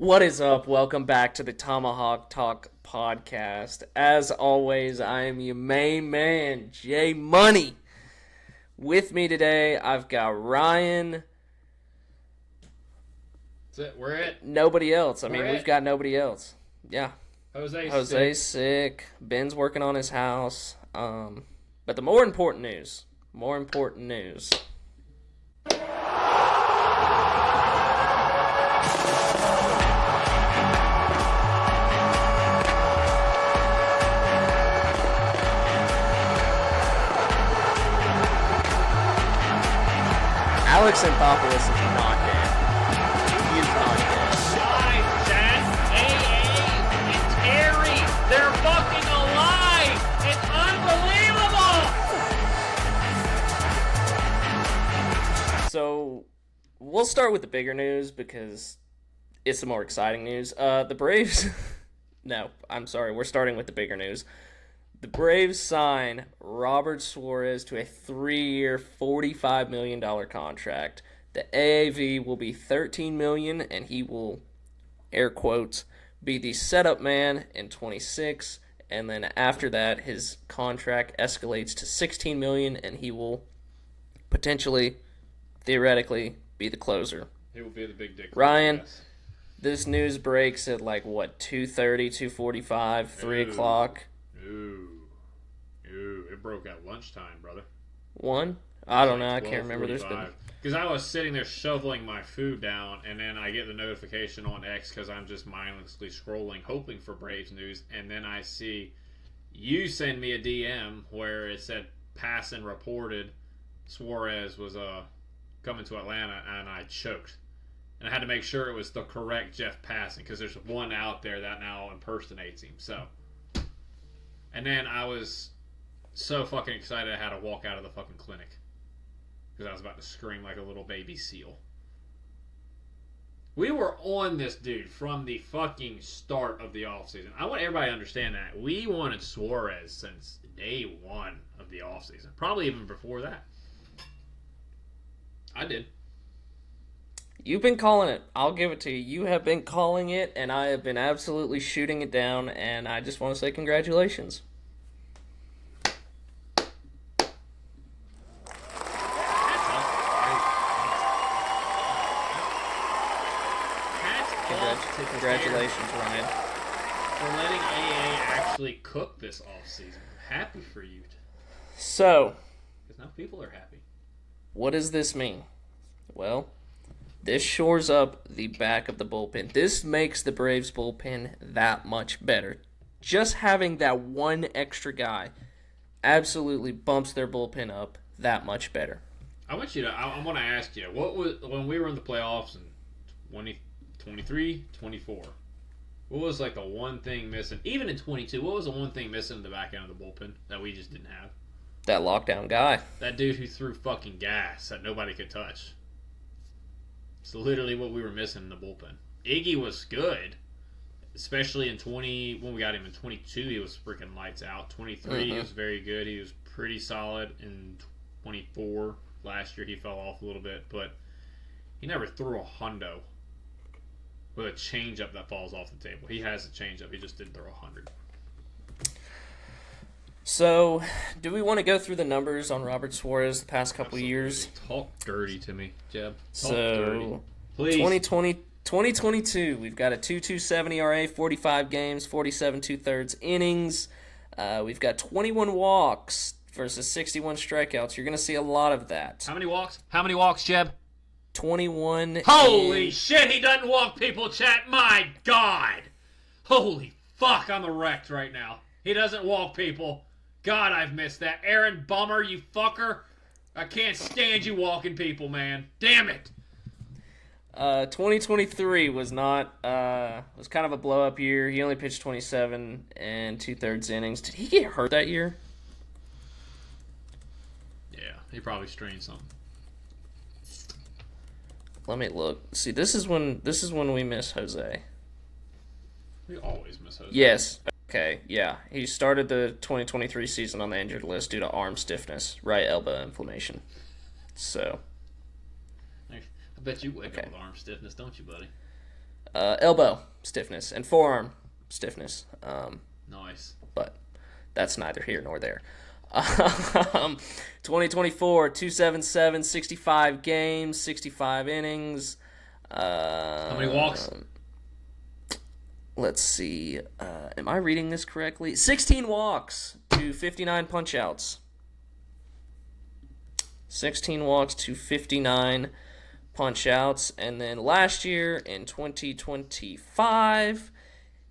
What is up? Welcome back to the Tomahawk Talk podcast. As always, I am your main man, J Money. With me today, I've got Ryan. That's it. We're it. Nobody else. We've got nobody else. Yeah. Jose's sick. Ben's working on his house. But the more important news. Alex Anthopoulos is not dead. He is not dead. Guys, Chad, AA, and Terry, they're fucking alive! It's unbelievable! So, we'll start with the bigger news because it's the more exciting news. The Braves... No, I'm sorry. We're starting with the bigger news. The Braves sign Robert Suarez to a 3-year, $45 million contract. The AAV will be $13 million, and he will, air quotes, be the setup man in 26. And then after that, his contract escalates to $16 million, and he will potentially, theoretically, be the closer. He will be the big dick. Ryan, yes. This news breaks at 2:30, 2:45, 3 o'clock. Ooh. It broke at lunchtime, brother. 1? I don't know. I can't remember. There's been... Because I was sitting there shoveling my food down, and then I get the notification on X because I'm just mindlessly scrolling, hoping for Braves news, and then I see you send me a DM where it said pass and reported Suarez was coming to Atlanta, and I choked. And I had to make sure it was the correct Jeff Passan because there's one out there that now impersonates him. So, and then I was so fucking excited I had to walk out of the fucking clinic because I was about to scream like a little baby seal. We were on this dude from the fucking start of the offseason. I want everybody to understand that. We wanted Suarez since day one of the offseason. Probably even before that. I did. You've been calling it. I'll give it to you. You have been calling it, and I have been absolutely shooting it down, and I just want to say congratulations. Congratulations, Ryan. For letting AA actually cook this offseason. I'm happy for you. So, because now people are happy. What does this mean? Well, this shores up the back of the bullpen. This makes the Braves bullpen that much better. Just having that one extra guy absolutely bumps their bullpen up that much better. I want to ask you, what was when we were in the playoffs in 2023, 24? What was the one thing missing? Even in 22, what was the one thing missing in the back end of the bullpen that we just didn't have? That lockdown guy. That dude who threw fucking gas that nobody could touch. It's literally what we were missing in the bullpen. Iggy was good, especially in 20 when we got him in 22. He was freaking lights out. 23 he was very good. He was pretty solid in 24. Last year he fell off a little bit, but he never threw a hundo with a changeup that falls off the table. He has a changeup. He just didn't throw 100. So, do we want to go through the numbers on Robert Suarez the past couple Absolutely. years? Talk dirty to me, Jeb. Talk dirty. Please. 2022, we've got a 2.27 ERA, 45 games, 47 2/3 innings. We've got 21 walks versus 61 strikeouts. You're going to see a lot of that. How many walks, Jeb? 21. Holy shit, he doesn't walk people, chat. My God. Holy fuck, I'm wrecked right now. He doesn't walk people. God, I've missed that. Aaron Bummer, you fucker. I can't stand you walking people, man. Damn it. 2023 was was kind of a blow-up year. He only pitched 27 and 2/3 innings. Did he get hurt that year? Yeah, he probably strained something. Let me look. See, this is when we miss Jose. We always miss Jose. Yes. Okay, yeah. He started the 2023 season on the injured list due to arm stiffness, right elbow inflammation. So, I bet you wake up with arm stiffness, don't you, buddy? elbow stiffness and forearm stiffness. Nice. But that's neither here nor there. 2024, 277, 65 games, 65 innings. How many walks? Let's see. Am I reading this correctly? 16 walks to 59 punch-outs. 16 walks to 59 punch-outs. And then last year in 2025,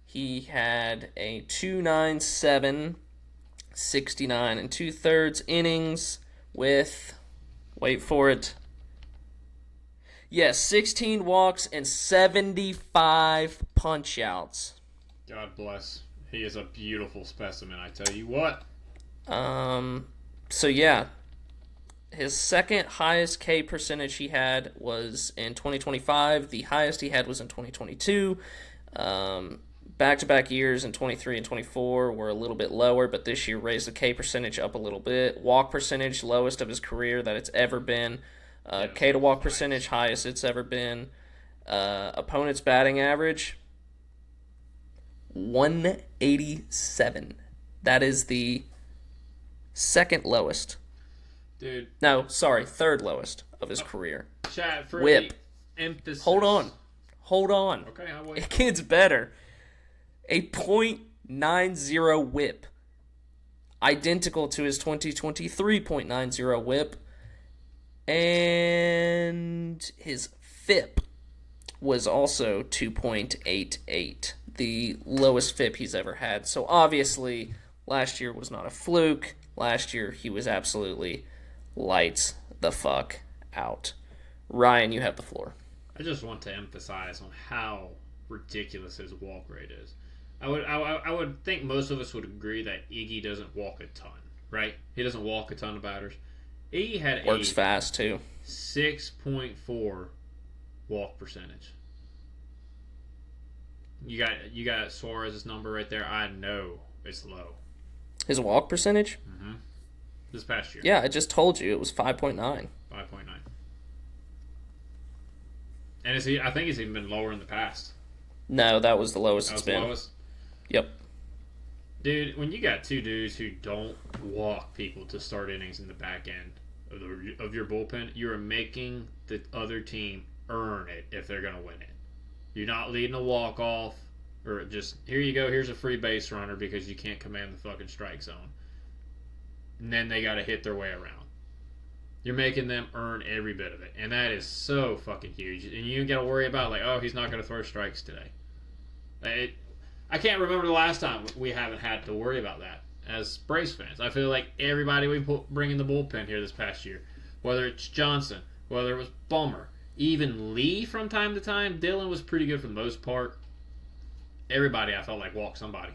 he had a 297, 69 and 2/3 innings with, wait for it, yes, 16 walks and 75 punch-outs. God bless. He is a beautiful specimen, I tell you what. So yeah, his second highest K percentage he had was in 2025. The highest he had was in 2022. Back-to-back years in 23 and 24 were a little bit lower, but this year raised the K percentage up a little bit. Walk percentage, lowest of his career that it's ever been. K to walk percentage, highest it's ever been. Opponent's batting average, 187. That is the second lowest. Dude. No, sorry, third lowest of his career. Chat for Whip. the emphasis. Hold on. Okay, I'll wait. It gets better. A .90 whip. Identical to his 2023 .90 whip. And his FIP was also 2.88. The lowest FIP he's ever had. So obviously, last year was not a fluke. Last year, he was absolutely lights the fuck out. Ryan, you have the floor. I just want to emphasize on how ridiculous his walk rate is. I would think most of us would agree that Iggy doesn't walk a ton, right? He doesn't walk a ton of batters. Iggy had Works fast too. 6.4 walk percentage. You got Suarez's number right there. I know it's low. His walk percentage? Mm-hmm. This past year. Yeah, I just told you it was 5.9. 5.9. And I think it's even been lower in the past. No, that was the lowest it's been. Lowest? Yep. Dude, when you got two dudes who don't walk people to start innings in the back end of your bullpen, you are making the other team earn it if they're going to win it. You're not leading a walk-off or just, here you go, here's a free base runner because you can't command the fucking strike zone. And then they got to hit their way around. You're making them earn every bit of it. And that is so fucking huge. And you don't got to worry about, like, oh, he's not going to throw strikes today. I can't remember the last time we haven't had to worry about that as Braves fans. I feel like everybody we bring in the bullpen here this past year, whether it's Johnson, whether it was Bummer, even Lee from time to time, Dylan was pretty good for the most part. Everybody, I felt like, walked somebody.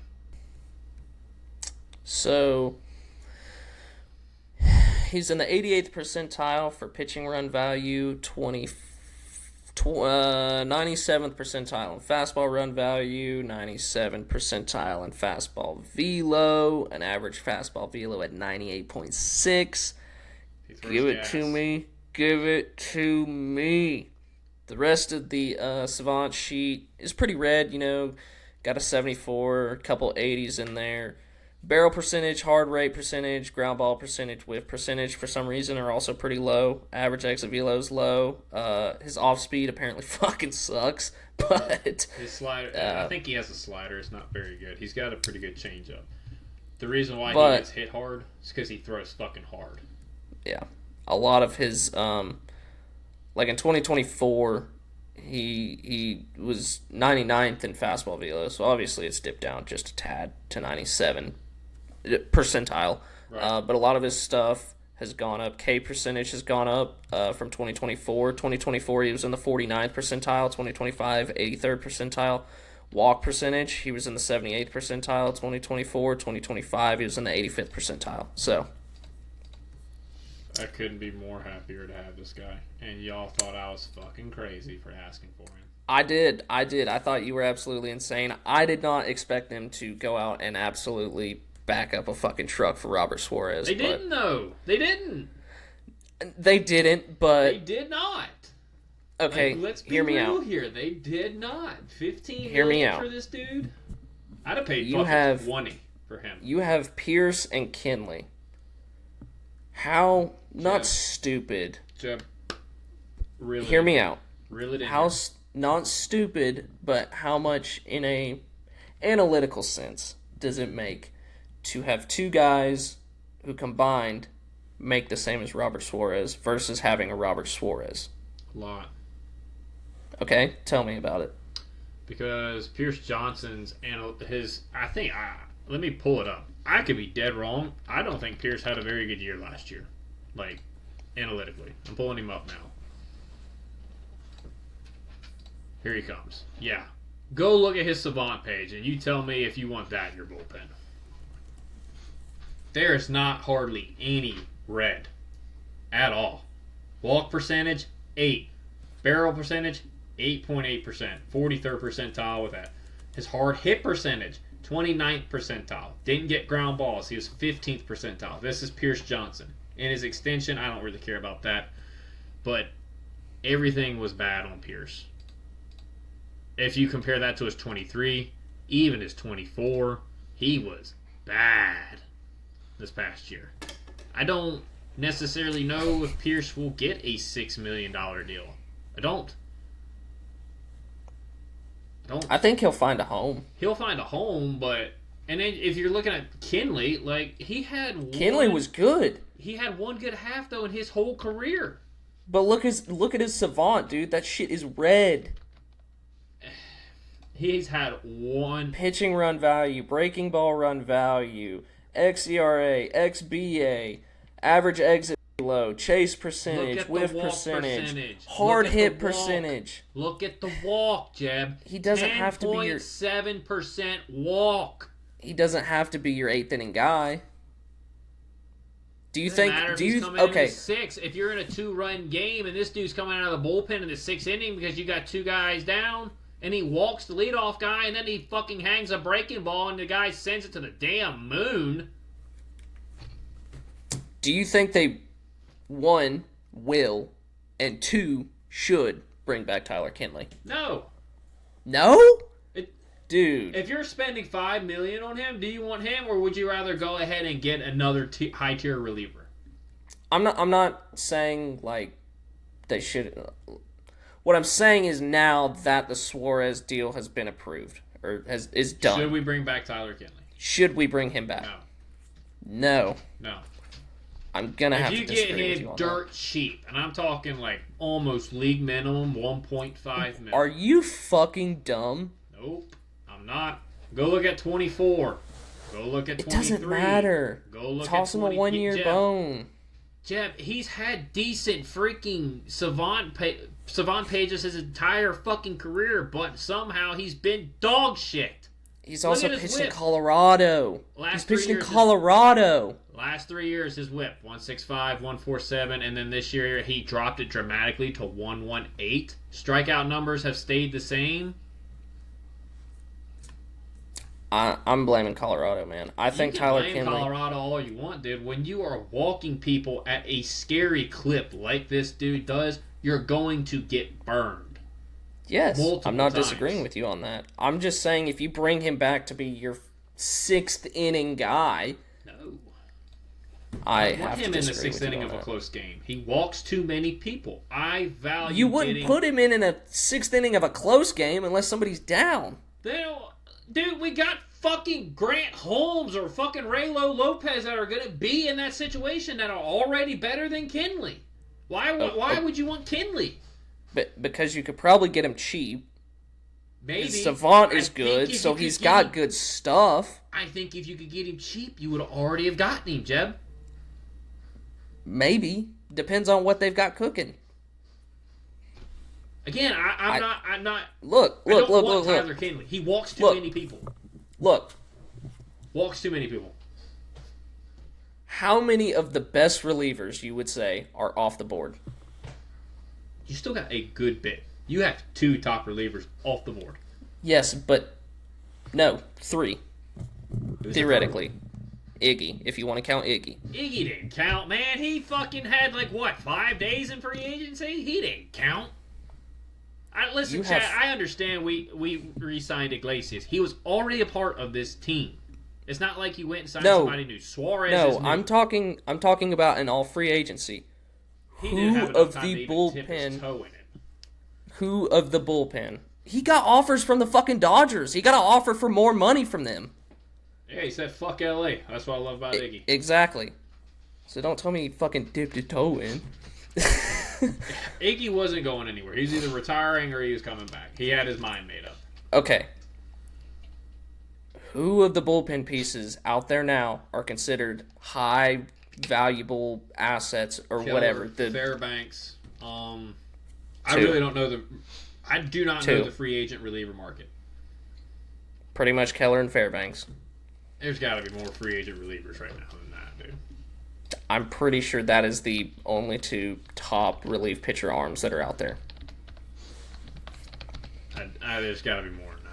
So, he's in the 88th percentile for pitching run value, 97th percentile in fastball run value, 97th percentile in fastball velo, an average fastball velo at 98.6. Give it to me. Give it to me. The rest of the Savant sheet is pretty red, got a 74, a couple 80s in there. Barrel percentage, hard rate percentage, ground ball percentage, whiff percentage for some reason are also pretty low. Average exit velo is low. His off speed apparently fucking sucks, but his slider, I think he has a slider. It's not very good. He's got a pretty good changeup. The reason why he gets hit hard is because he throws fucking hard. Yeah, a lot of his like in 2024, he was 99th in fastball velo, so obviously it's dipped down just a tad to 97 percentile. Right. But a lot of his stuff has gone up. K percentage has gone up from 2024. 2024 he was in the 49th percentile. 2025 83rd percentile. Walk percentage he was in the 78th percentile. 2024. 2025 he was in the 85th percentile. So I couldn't be more happier to have this guy. And y'all thought I was fucking crazy for asking for him. I did. I thought you were absolutely insane. I did not expect them to go out and absolutely back up a fucking truck for Robert Suarez. They didn't, though. They didn't. They didn't, but They did not. Okay, Let's be hear me real out. here. They did not. 15 Hear me million out. for this dude. I'd have paid You fucking have- 20 for him. You have Pierce and Kinley. How not Jeb. stupid? Jeb, really? Hear me out. Really didn't. How not stupid, but how much in a analytical sense does it make to have two guys who combined make the same as Robert Suarez versus having a Robert Suarez? A lot. Okay, tell me about it. Because Pierce Johnson's and let me pull it up. I could be dead wrong. I don't think Pierce had a very good year last year, like analytically. I'm pulling him up now. Here he comes. Yeah, go look at his Savant page, and you tell me if you want that in your bullpen. There is not hardly any red at all. Walk percentage 8, barrel percentage 8.8%, 43rd percentile with that. His hard hit percentage, 29th percentile. Didn't get ground balls. He was 15th percentile. This is Pierce Johnson. In his extension, I don't really care about that. But everything was bad on Pierce. If you compare that to his 23, even his 24, he was bad this past year. I don't necessarily know if Pierce will get a $6 million deal. I don't. I think he'll find a home. He'll find a home, but and then if you're looking at Kinley, like Kinley was good, he had one good half though in his whole career. but look at his Savant, dude. That shit is red. He's had one Pitching run value, breaking ball run value, xERA, xBA, average exit low, chase percentage, Look at the whiff walk percentage, hard Look at hit the walk. percentage. Look at the walk, Jeb. He doesn't have to be your 7% walk. He doesn't have to be your 8th inning guy. Do you Doesn't think? matter if Do he's you coming in okay? the 6th? If you're in a 2-run game and this dude's coming out of the bullpen in the 6th inning because you got 2 guys down and he walks the leadoff guy and then he fucking hangs a breaking ball and the guy sends it to the damn moon. Do you think they, 1, will, and 2, should bring back Tyler Kinley? No. No? It, Dude. if you're spending $5 million on him, do you want him or would you rather go ahead and get another high tier reliever? I'm not saying, like, they should. What I'm saying is now that the Suarez deal has been approved, or is done. Should we bring back Tyler Kinley? Should we bring him back? No. No. No. I'm gonna have If to you get disagree with you him on dirt cheap, and I'm talking like almost league minimum, 1.5 million. that. Are you fucking dumb? Nope, I'm not. Go look at 24. Go look at 23. It doesn't matter. Go look Toss at him a 20. 1-year Jeff, bone. Jeff, he's had decent freaking Savant pages his entire fucking career, but somehow he's been dog shit. He's Look also at his pitched in whip. Colorado. Last He's 3 pitched in years is- Colorado. Last 3 years, his whip 165, 147, and then this year he dropped it dramatically to 118. Strikeout numbers have stayed the same. I'm blaming Colorado, man. I think You can Tyler blame Kinley. Colorado all you want, dude. When you are walking people at a scary clip like this dude does, you're going to get burned. Yes, multiple I'm not times. disagreeing with you on that. I'm just saying if you bring him back to be your 6th inning guy, No. I Put have to him in the disagree 6th with you inning on of a that. close game. He walks too many people. I value You wouldn't getting... put him in a 6th inning of a close game unless somebody's down. They don't... Dude, we got fucking Grant Holmes or fucking Raylo Lopez that are going to be in that situation that are already better than Kinley. Why would you want Kinley? But because you could probably get him cheap. Maybe. Savant I is think good, if so you could he's get got him- good stuff. I think if you could get him cheap, you would already have gotten him, Jeb. Maybe. Depends on what they've got cooking. Again, I'm not. Look. I don't want Tyler Kinley. He walks too Look. many people. Look. Walks too many people. How many of the best relievers, you would say, are off the board? You still got a good bit. You have 2 top relievers off the board. Yes, but no, 3. Theoretically. Iggy, if you want to count Iggy. Iggy didn't count, man. He fucking had 5 days in free agency? He didn't count. Listen, Chad, I understand we re-signed Iglesias. He was already a part of this team. It's not like you went and signed somebody new. Suarez is new. I'm talking about an all free agency. Who of the bullpen? He got offers from the fucking Dodgers. He got an offer for more money from them. Yeah, he said fuck LA. That's what I love about Iggy. Exactly. So don't tell me he fucking dipped his toe in. Iggy wasn't going anywhere. He was either retiring or he was coming back. He had his mind made up. Okay. Who of the bullpen pieces out there now are considered high valuable assets or Keller, whatever? Fairbanks. I really don't know I do not know the free agent reliever market. Pretty much Keller and Fairbanks. There's got to be more free agent relievers right now than that, dude. I'm pretty sure that is the only two top relief pitcher arms that are out there. There's got to be more than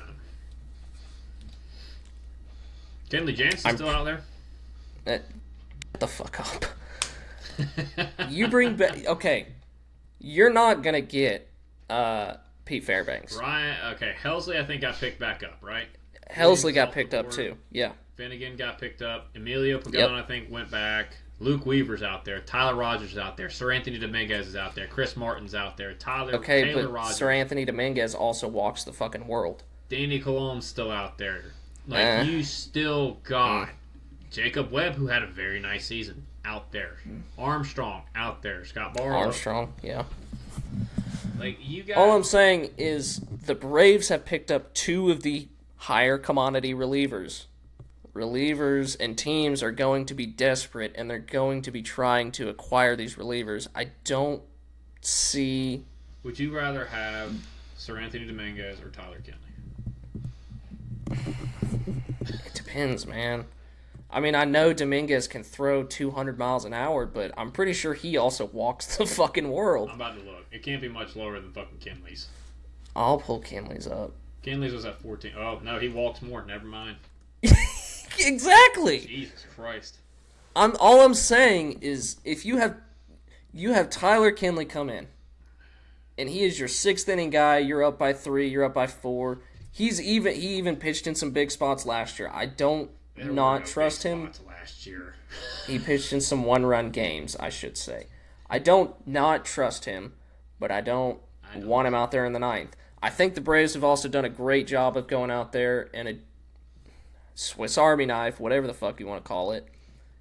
that. Kenley Jansen's still out there? Shut the fuck up. You bring back... Okay. You're not going to get Pete Fairbanks. Ryan, okay, Helsley I think got picked back up, right? Helsley got picked up too. Yeah. Finnegan got picked up. Emilio Pagan, I think, went back. Luke Weaver's out there. Tyler Rogers is out there. Sir Anthony Dominguez is out there. Chris Martin's out there. Taylor Rogers. Sir Anthony Dominguez also walks the fucking world. Danny Colom's still out there. You still got Jacob Webb, who had a very nice season, out there. Armstrong, out there. Scott Barlow. Armstrong, yeah. You got... All I'm saying is the Braves have picked up two of the higher commodity relievers. Relievers and teams are going to be desperate, and they're going to be trying to acquire these relievers. I don't see... Would you rather have Sir Anthony Dominguez or Tyler Kenley? It depends, man. I mean, I know Dominguez can throw 200 miles an hour, but I'm pretty sure he also walks the fucking world. I'm about to look. It can't be much lower than fucking Kenley's. I'll pull Kenley's up. Kenley's was at 14. Oh, no, he walks more. Never mind. Exactly. Jesus Christ. All I'm saying is if you have Tyler Kenley come in, and he is your sixth inning guy, you're up by 3, you're up by 4. He even pitched in some big spots last year. I don't not trust him. Last year. He pitched in some one-run games, I should say. I don't not trust him, but I don't want him out there in the ninth. I think the Braves have also done a great job of going out there and a Swiss Army knife, whatever the fuck you want to call it.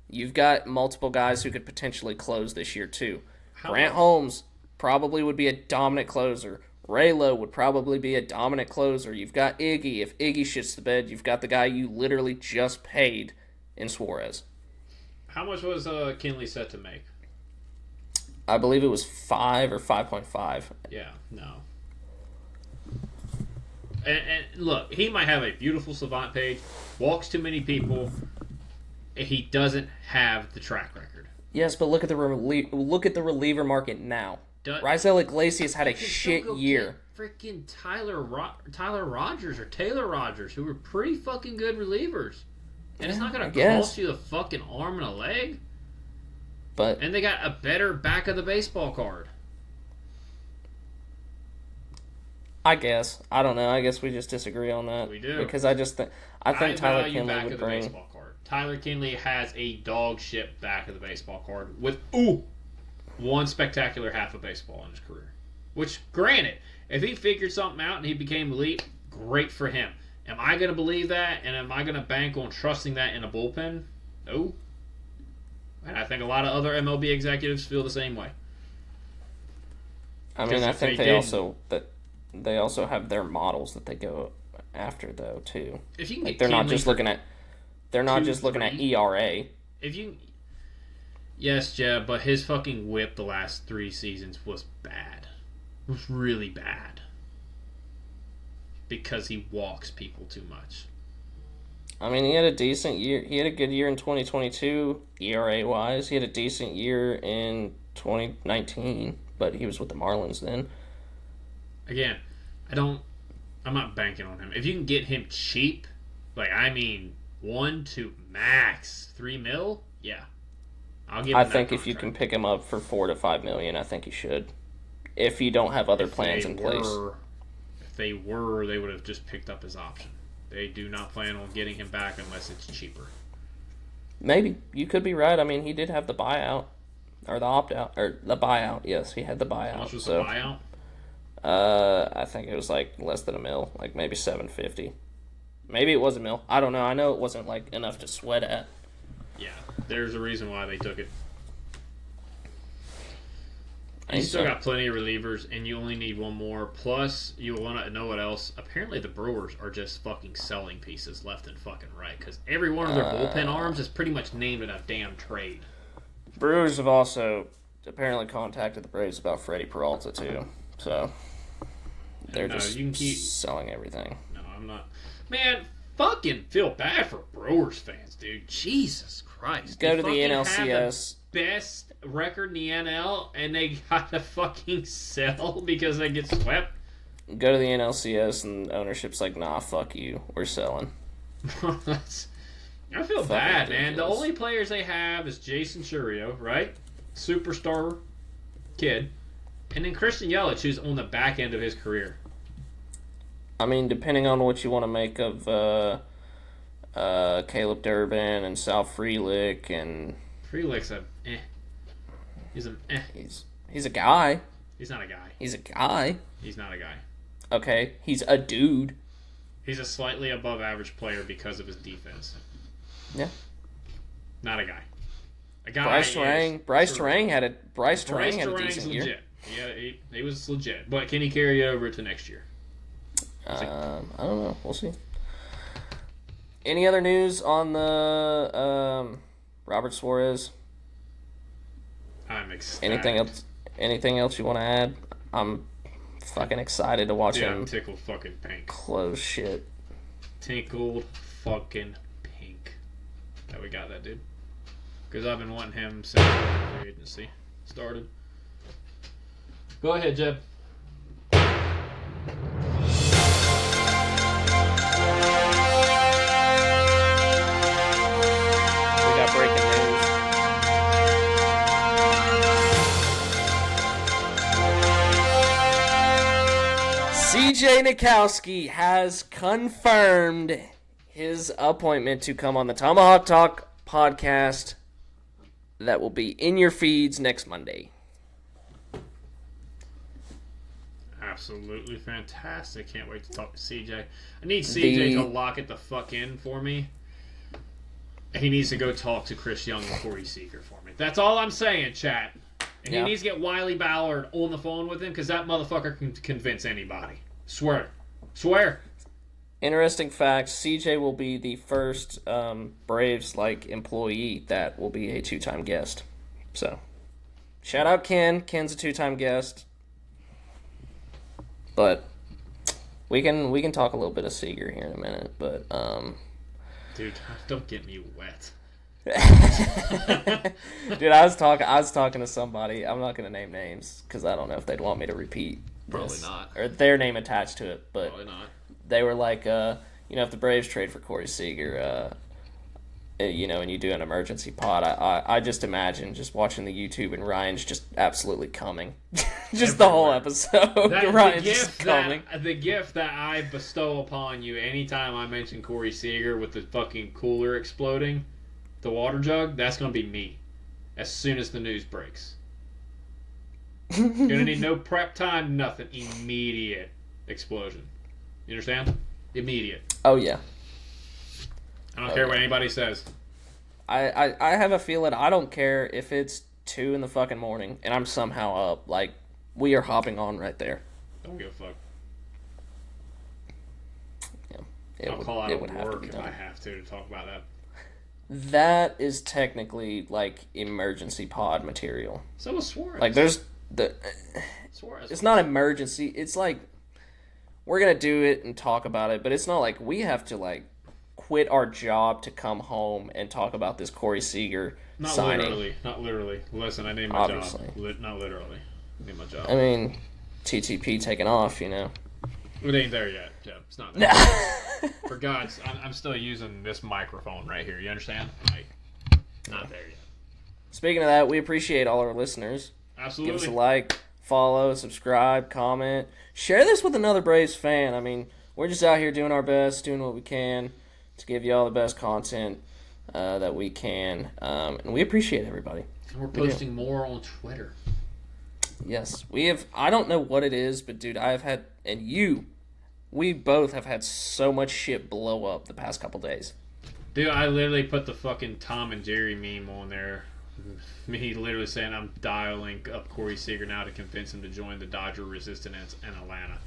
You've got multiple guys who could potentially close this year too. Grant Holmes probably would be a dominant closer. Raylo would probably be a dominant closer. You've got Iggy. If Iggy shits the bed, you've got the guy you literally just paid in Suarez. How much was Kenley set to make? I believe it was 5 or 5.5. Yeah, no. And look, he might have a beautiful savant page, walks too many people. He doesn't have the track record. Yes, but look at the reliever market now. Raisel Iglesias had a shit year. Freaking Tyler Rogers or Taylor Rogers, who were pretty fucking good relievers. And it's not going to cost you the fucking arm and a leg. And they got a better back of the baseball card. I guess. I don't know. I guess we just disagree on that. We do. Because I think Tyler Kenley would bring... Baseball card. Tyler Kenley has a dog shit back of the baseball card with, one spectacular half of baseball in his career. Which, granted, if he figured something out and he became elite, great for him. Am I going to believe that? And am I going to bank on trusting that in a bullpen? No. And I think a lot of other MLB executives feel the same way. I mean, I think they also have their models that they go after though too. If you can get they're not just looking at ERA. If you Yes, Jeb, but his fucking whip the last 3 seasons was bad. It was really bad. Because he walks people too much. I mean, he had a decent year. He had a good year in 2022, ERA-wise. He had a decent year in 2019, but he was with the Marlins then. Again, I'm not banking on him. If you can get him cheap, 1 to max 3 mil, yeah. I'll give him that think if you can pick him up for $4 to $5 million, I think you should. If you don't have other plans in place. they were, they would have just picked up his option. They do not plan on getting him back unless it's cheaper. Maybe. You could be right. I mean, he did have the buyout. Or the opt-out. Or the buyout. Yes, he had the buyout. How much was the buyout? I think it was like less than $1 million. Like maybe $750,000. Maybe it was $1 million. I don't know. I know it wasn't like enough to sweat at. Yeah. There's a reason why they took it. I You think still so. got plenty of relievers, and you only need one more. Plus, you want to know what else? Apparently, the Brewers are just fucking selling pieces left and fucking right, because every one of their bullpen arms is pretty much named in a damn trade. Brewers have also apparently contacted the Braves about Freddie Peralta too. So they're No, just you can keep- selling everything. No, I'm not. Man, fucking feel bad for Brewers fans, dude. Jesus Christ. Go They to the fucking have NLCS. the best record in the NL, and they gotta fucking sell because they get swept. Go to the NLCS and ownership's like, nah, fuck you, we're selling. I feel Fucking bad, man. The ridiculous. only players they have is Jason Churio, right? Superstar kid. And then Christian Yelich, who's on the back end of his career. I mean, depending on what you want to make of Caleb Durbin and Sal Frelick, and Frelick's a eh. He's a eh. he's a guy. He's not a guy. He's a guy. He's not a guy. Okay, he's a dude. He's a slightly above average player because of his defense. Yeah. Not a guy. A guy Bryce is- Terang. Bryce Sure. Terang had a Bryce decent Terang's year. legit. Yeah, he was legit. But can he carry it over to next year? I don't know. We'll see. Any other news on the Robert Suarez? I'm ecstatic. Anything else? Anything else you want to add? I'm fucking excited to watch Yeah, him I'm tickled fucking pink. close shit. Tinkled fucking pink that we got that dude. Because I've been wanting him since the agency started. Go ahead, Jeb. We got breaking news. CJ Nikowski has confirmed his appointment to come on the Tomahawk Talk podcast that will be in your feeds next Monday. Absolutely fantastic. Can't wait to talk to CJ. I need CJ to lock it the fuck in for me. He needs to go talk to Chris Young and Corey Seager for me. That's all I'm saying, chat. And Yeah. he needs to get Wiley Ballard on the phone with him because that motherfucker can convince anybody. Swear. Swear. Interesting fact, CJ will be the first Braves employee that will be a 2-time guest. So, shout out Ken. Ken's a 2-time guest. But we can talk a little bit of Seager here in a minute, but Dude, don't get me wet. dude, I was talking to somebody. I'm not gonna name names because I don't know if they'd want me to repeat Probably this, not. or their name attached to it. But Probably not. they were like, if the Braves trade for Corey Seager, and you do an emergency pod, I just imagine just watching the YouTube and Ryan's just absolutely coming, just the whole episode. Ryan's just coming. The gift that I bestow upon you anytime I mention Corey Seager with the fucking cooler exploding, the water jug, that's going to be me as soon as the news breaks. Gonna need no prep time, nothing. Immediate explosion. You understand? Immediate. Oh yeah. I don't care what anybody says. I have a feeling I don't care if it's 2 in the fucking morning and I'm somehow up. Like, we are hopping on right there. Don't give a fuck. Yeah, I'll call out of have to work be if done. I have to talk about that. That is technically emergency pod material. So was Suarez. Like, there's the. Suarez. It's not emergency. It's like we're gonna do it and talk about it, but it's not like we have to quit our job to come home and talk about this Corey Seager Not signing. literally. Not literally. Listen, I need my Obviously. job. Not literally. I need my job. I mean, TTP taking off, It ain't there yet, Jeb. It's not there. For God's, I'm still using this microphone right here. You understand? Not there yet. Speaking of that, we appreciate all our listeners. Absolutely. Give us a like follow, subscribe, comment. Share this with another Braves fan. I mean, we're just out here doing our best, doing what we can to give you all the best content that we can. And we appreciate everybody. And we're posting more on Twitter. Yes, we have. I don't know what it is, but dude, I have had, and we both have had so much shit blow up the past couple days. Dude, I literally put the fucking Tom and Jerry meme on there. Me literally saying I'm dialing up Corey Seager now to convince him to join the Dodger resistance in Atlanta.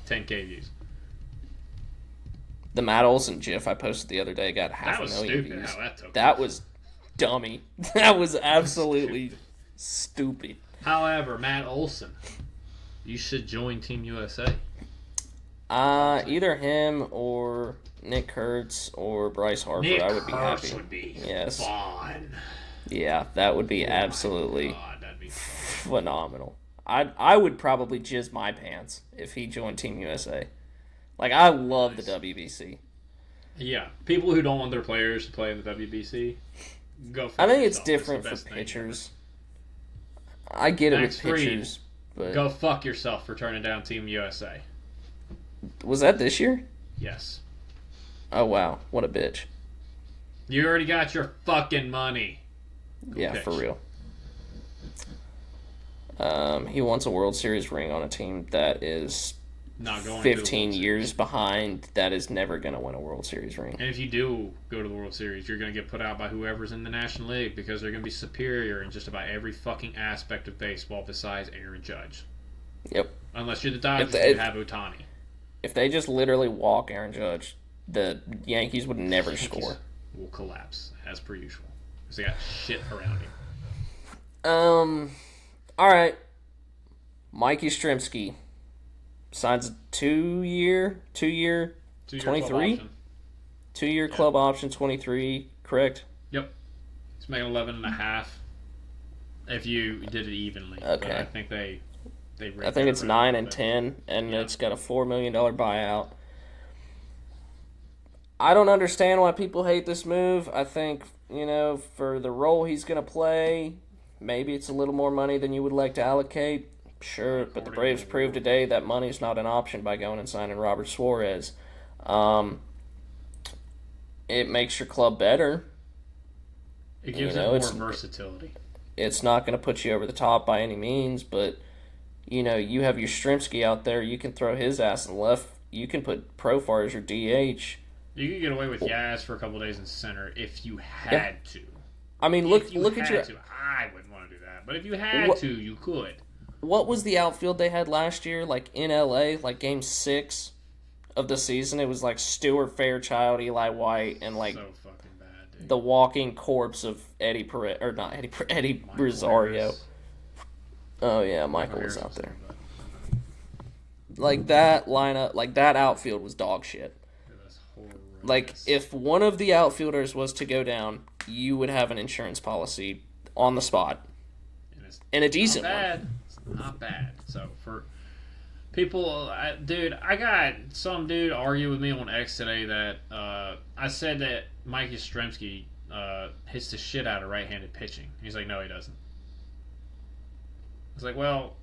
10K views. The Matt Olson GIF I posted the other day got half a million stupid views. how that took That off. was dummy. That was absolutely stupid. However, Matt Olson, you should join Team USA. Either him or Nick Kurtz or Bryce Harper. Nick I would be Kurtz happy. would be Yes. fun. Yeah, that would be absolutely God, that'd be fun. phenomenal. I would probably jizz my pants if he joined Team USA. Like, I love the WBC. Yeah, people who don't want their players to play in the WBC, go for I think it's yourself. different the for best thing pitchers. I get it Max with Fried, pitchers, but Go fuck yourself for turning down Team USA. was that this year? Yes. Oh wow, what a bitch. You already got your fucking money. Yeah, pitch. for real. He wants a World Series ring on a team that is Not going to the 15 World years Series. behind, that is never going to win a World Series ring. And if you do go to the World Series, you're going to get put out by whoever's in the National League because they're going to be superior in just about every fucking aspect of baseball besides Aaron Judge. Yep. Unless you're the Dodgers, If- you have Ohtani. If they just literally walk Aaron Judge, the Yankees would never Yankees score. will collapse, as per usual. Because they got shit around him. All right. Mike Yastrzemski signs a two-year, Two-year club 23? option. 2-year club option, 23, correct? Yep. It's making 11.5 if you did it evenly. But Okay. I think they I think it's 9 and 10, and Yeah. it's got a $4 million buyout. I don't understand why people hate this move. I think, for the role he's going to play, maybe it's a little more money than you would like to allocate. Sure, but the Braves proved today that money's not an option by going and signing Robert Suarez. It makes your club better. It gives You know, it more it's- versatility. It's not going to put you over the top by any means, but, you have your Yastrzemski out there. You can throw his ass in left. You can put Profar as your DH. You could get away with Yaz for a couple days in center if you had to. I mean, If you look at had your... to. I wouldn't want to do that. But if you had What- to, you could. What was the outfield they had last year, like in LA, like game 6 of the season? It was like Stuart Fairchild, Eli White, and like So fucking bad, dude. the walking corpse of Eddie Perez, or not Eddie Michael Rosario. Harris. Oh yeah, Michael was Harris out there. good, Like that lineup, like that outfield was dog shit. but it was horrendous. Like if one of the outfielders was to go down, you would have an insurance policy on the spot, it's and a decent not one. bad. It's not bad. So for people, I got some dude argue with me on X today that I said that Mike Yastrzemski hits the shit out of right-handed pitching. He's like, no, he doesn't. I was like, well,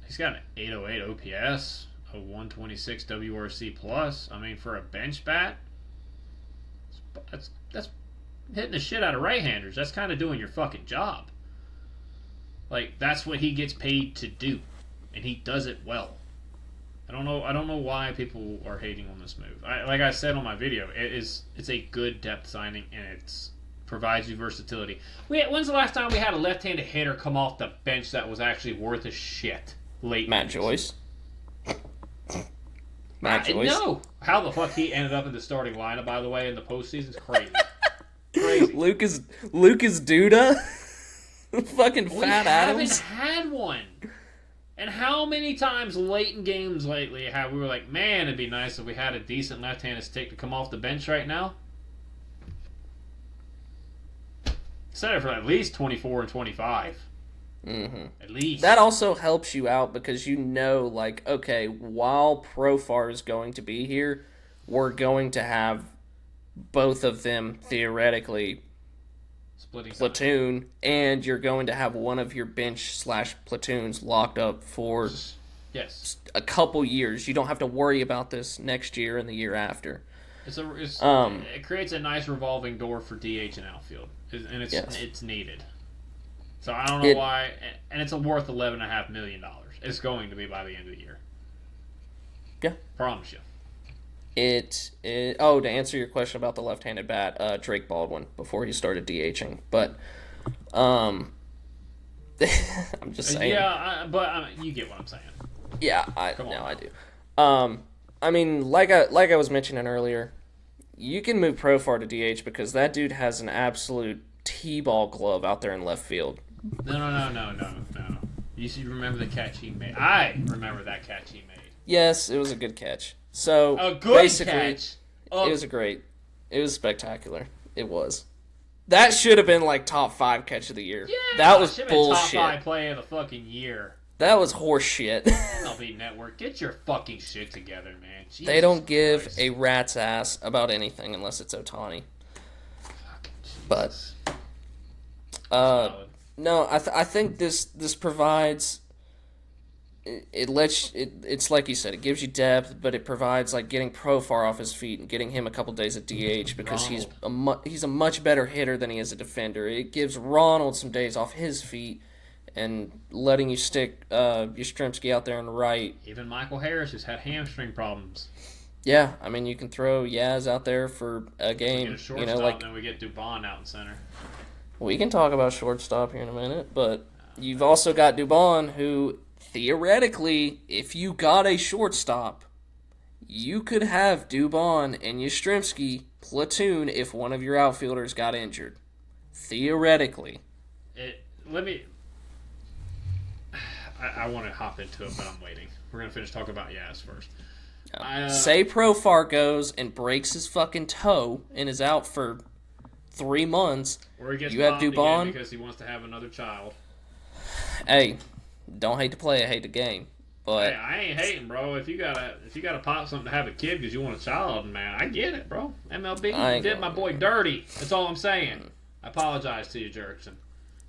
he's got an 808 OPS, a 126 WRC plus. I mean, for a bench bat, that's hitting the shit out of right-handers. That's kind of doing your fucking job. Like, that's what he gets paid to do, and he does it well. I don't know why people are hating on this move. Like I said on my video, it's a good depth signing, and it provides you versatility. When's the last time we had a left-handed hitter come off the bench that was actually worth a shit late? Matt Joyce. Matt Joyce. No. How the fuck he ended up in the starting lineup, by the way, in the postseason is crazy. Crazy. Lucas Duda. Fucking Fat Adams. We haven't had one. And how many times late in games lately have we were like, man, it'd be nice if we had a decent left-handed stick to come off the bench right now? Set it for at least 24 and 25. Mm-hmm. At least. That also helps you out because like, okay, while Profar is going to be here, we're going to have both of them theoretically Splitting time. platoon, and you're going to have one of your bench/platoons locked up for Yes. a couple years. You don't have to worry about this next year and the year after. It creates a nice revolving door for DH and outfield, and it's needed. So I don't know why, and it's worth $11.5 million. It's going to be by the end of the year. Yeah, Promise you. To answer your question about the left-handed bat, Drake Baldwin before he started DHing, but I'm just saying. Yeah, but you get what I'm saying. Yeah, I do. I mean, like I was mentioning earlier, you can move Profar to DH because that dude has an absolute T-ball glove out there in left field. No. You should remember the catch he made. I remember that catch he made. Yes, it was a good catch. So A good basically, catch. It was spectacular. It was. That should have been like top 5 catch of the year. Yeah, that was should have bullshit. been top 5 play of the fucking year. That was horse shit. MLB Network, get your fucking shit together, man. Jesus They don't give Christ. a rat's ass about anything unless it's Ohtani. But no, I think this provides. It's like you said, it gives you depth, but it provides like getting Profar off his feet and getting him a couple days at DH because he's a much better hitter than he is a defender. It gives Ronald some days off his feet and letting you stick Yastrzemski out there and right. Even Michael Harris has had hamstring problems. Yeah, I mean you can throw Yaz out there for a game. We get a shortstop, then we get Dubon out in center. We can talk about shortstop here in a minute, but you've also got Dubon who. Theoretically, if you got a shortstop, you could have Dubon and Yastrzemski platoon if one of your outfielders got injured. Theoretically. I want to hop into it, but I'm waiting. We're going to finish talking about Yaz first. Say Profar goes and breaks his fucking toe and is out for 3 months. Or he gets you have Dubon because he wants to have another child. Hey, don't hate to play it, hate the game. But hey, I ain't hating, bro. If you gotta pop something to have a kid because you want a child, man, I get it, bro. MLB did my boy dirty. That's all I'm saying. I apologize to you, Jerkson.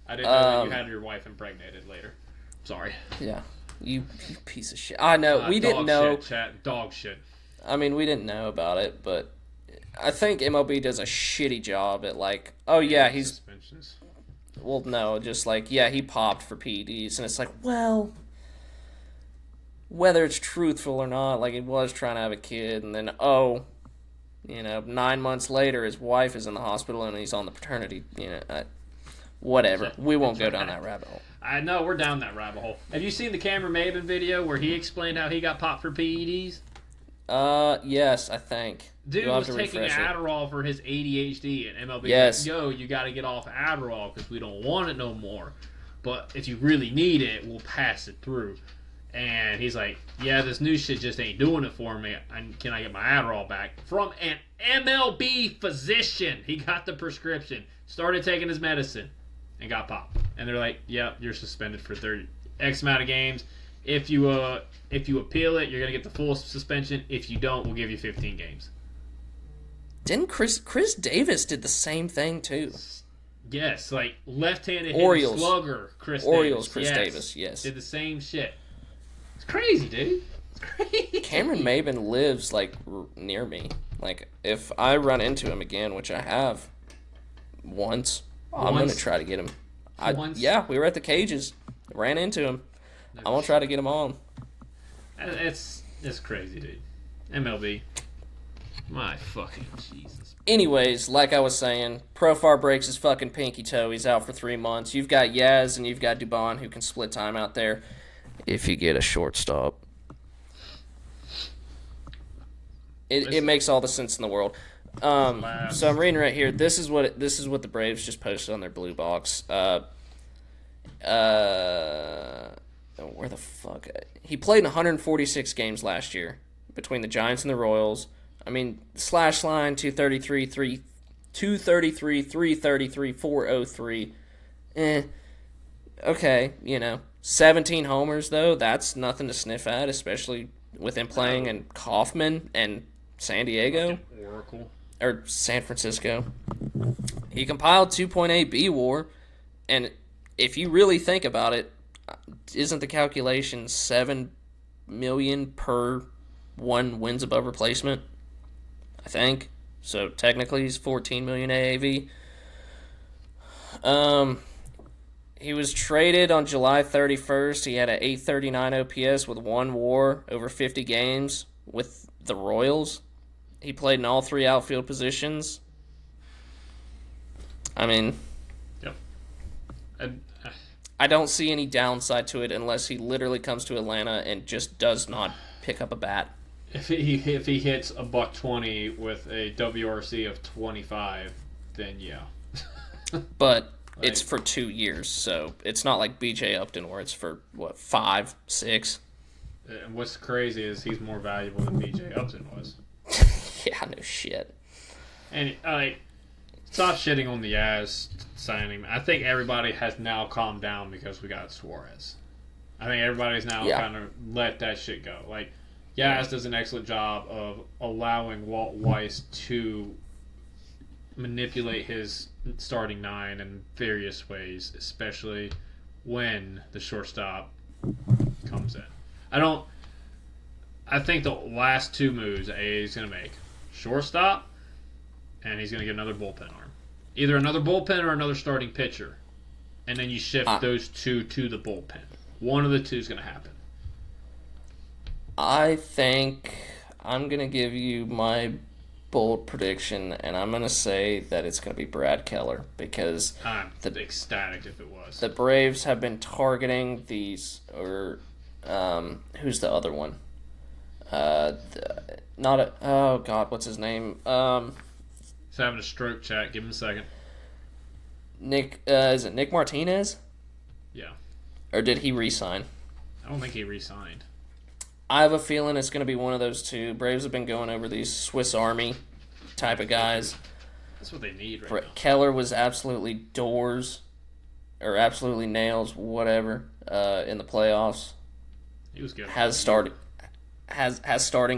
I didn't know that you had your wife impregnated later. Sorry. Yeah, you piece of shit. I know we didn't know. Shit, chat. Dog shit. I mean, we didn't know about it, but I think MLB does a shitty job at like, oh yeah, he's. Suspensions. Well, no, just like, yeah, he popped for PEDs, and it's like, well, whether it's truthful or not, like, he was trying to have a kid, and then, 9 months later, his wife is in the hospital, and he's on the paternity, whatever. We won't go down that rabbit hole. I know, we're down that rabbit hole. Have you seen the Cameron Maben video where he explained how he got popped for PEDs? Yes, I think. Dude was taking Adderall for his ADHD, and MLB yes. like, yo, you got to get off Adderall because we don't want it no more. But if you really need it, we'll pass it through. And he's like, yeah, this new shit just ain't doing it for me. Can I get my Adderall back? From an MLB physician. He got the prescription, started taking his medicine, and got popped. And they're like, yeah, you're suspended for 30 X amount of games. If you appeal it, you're going to get the full suspension. If you don't, we'll give you 15 games. Didn't Chris Davis did the same thing too? Yes, like left-handed Orioles slugger Orioles Davis. Davis, yes. Did the same shit. It's crazy, dude. It's crazy. Cameron Maben lives like near me. Like if I run into him again, which I have once, I'm going to try to get him. Yeah, we were at the cages. Ran into him. I'm going to try to get him on. It's crazy, dude. MLB. My fucking Jesus. Anyways, like I was saying, Profar breaks his fucking pinky toe. He's out for 3 months. You've got Yaz and you've got Dubon who can split time out there if you get a shortstop. It makes all the sense in the world. So I'm reading right here. This is what the Braves just posted on their blue box. Where the fuck? He played in 146 games last year between the Giants and the Royals. I mean, slash line 233, 333, 403. Okay, 17 homers though. That's nothing to sniff at, especially with him playing in Kaufman and San Diego Oracle or San Francisco. He compiled 2.8 WAR, and if you really think about it, isn't the calculation 7 million per one wins above replacement? I think so. Technically, he's 14 million AAV. He was traded on July 31st. He had an 839 OPS with 1 WAR over 50 games with the Royals. He played in all 3 outfield positions. I mean, Yep. I don't see any downside to it unless he literally comes to Atlanta and just does not pick up a bat. If he hits a $120 with a WRC of 25, then yeah. But it's for 2 years, so it's not like BJ Upton where it's for, 5, 6? And what's crazy is he's more valuable than BJ Upton was. Yeah, no shit. And, stop shitting on the Yaz signing. I think everybody has now calmed down because we got Suarez. I think everybody's now kind of let that shit go. Like, Yaz does an excellent job of allowing Walt Weiss to manipulate his starting 9 in various ways, especially when the shortstop comes in. I think the last 2 moves AA is going to make, shortstop, and he's going to get another bullpen arm. Either another bullpen or another starting pitcher. And then you shift those 2 to the bullpen. One of the 2 is going to happen. I think I'm going to give you my bold prediction, and I'm going to say that it's going to be Brad Keller because I'm ecstatic if it was. the Braves have been targeting these, or who's the other one? Oh God, what's his name? He's having a stroke, chat. Give him a second. Is it Nick Martinez? Yeah. Or did he re-sign? I don't think he re-signed. I have a feeling it's going to be one of those 2. Braves have been going over these Swiss Army type of guys. That's what they need right now. Keller was absolutely doors, or absolutely nails, whatever, in the playoffs. He was good. Has starting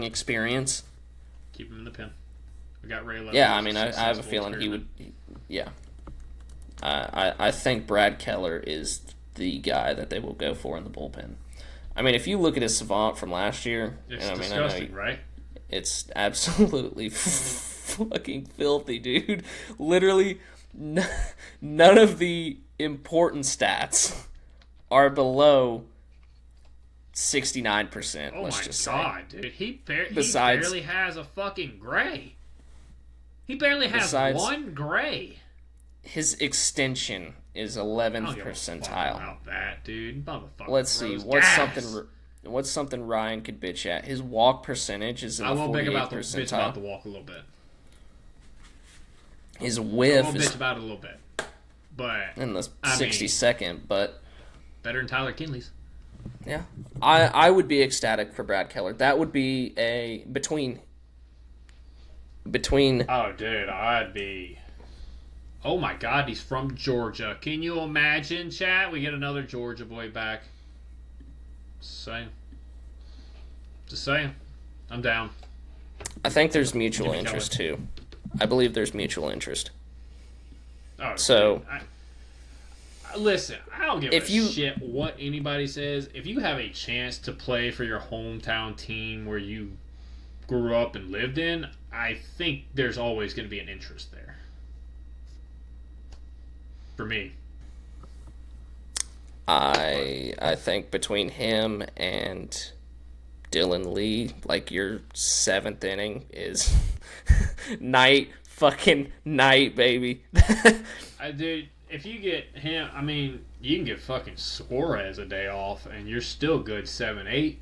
experience. Keep him in the pen. We got Ray Lewis. Yeah, I mean, I have a feeling he would. Yeah. I think Brad Keller is the guy that they will go for in the bullpen. I mean, if you look at his savant from last year, It's and I mean, disgusting, right? It's absolutely fucking filthy, dude. Literally, none of the important stats are below 69%. Oh let's my just god, dude! He Besides- barely has a fucking gray. He barely has Besides- one gray. His extension is I 11th don't give a fuck percentile. about that, dude. Motherfucker. Let's see throws what's gas. something Ryan could bitch at. His walk percentage is in I the will 48th bitch about the percentile. walk a little bit. His I whiff will is bitch about it a little bit, but in the I mean, 62nd, but better than Tyler Kinley's. yeah, I would be ecstatic for Brad Keller. That would be a between. Oh, dude, I'd be. Oh my God, he's from Georgia. Can you imagine, chat? We get another Georgia boy back. Just saying. I'm down. I think there's mutual Jimmy interest too. I believe there's mutual interest. Oh, So- dude, listen, I don't give If a you- shit what anybody says. If you have a chance to play for your hometown team where you grew up and lived in, I think there's always going to be an interest there. For me. I think between him and Dylan Lee, like your 7th inning is fucking night, baby. Dude, if you get him, I mean, you can give fucking Suarez a day off, and you're still good 7-8.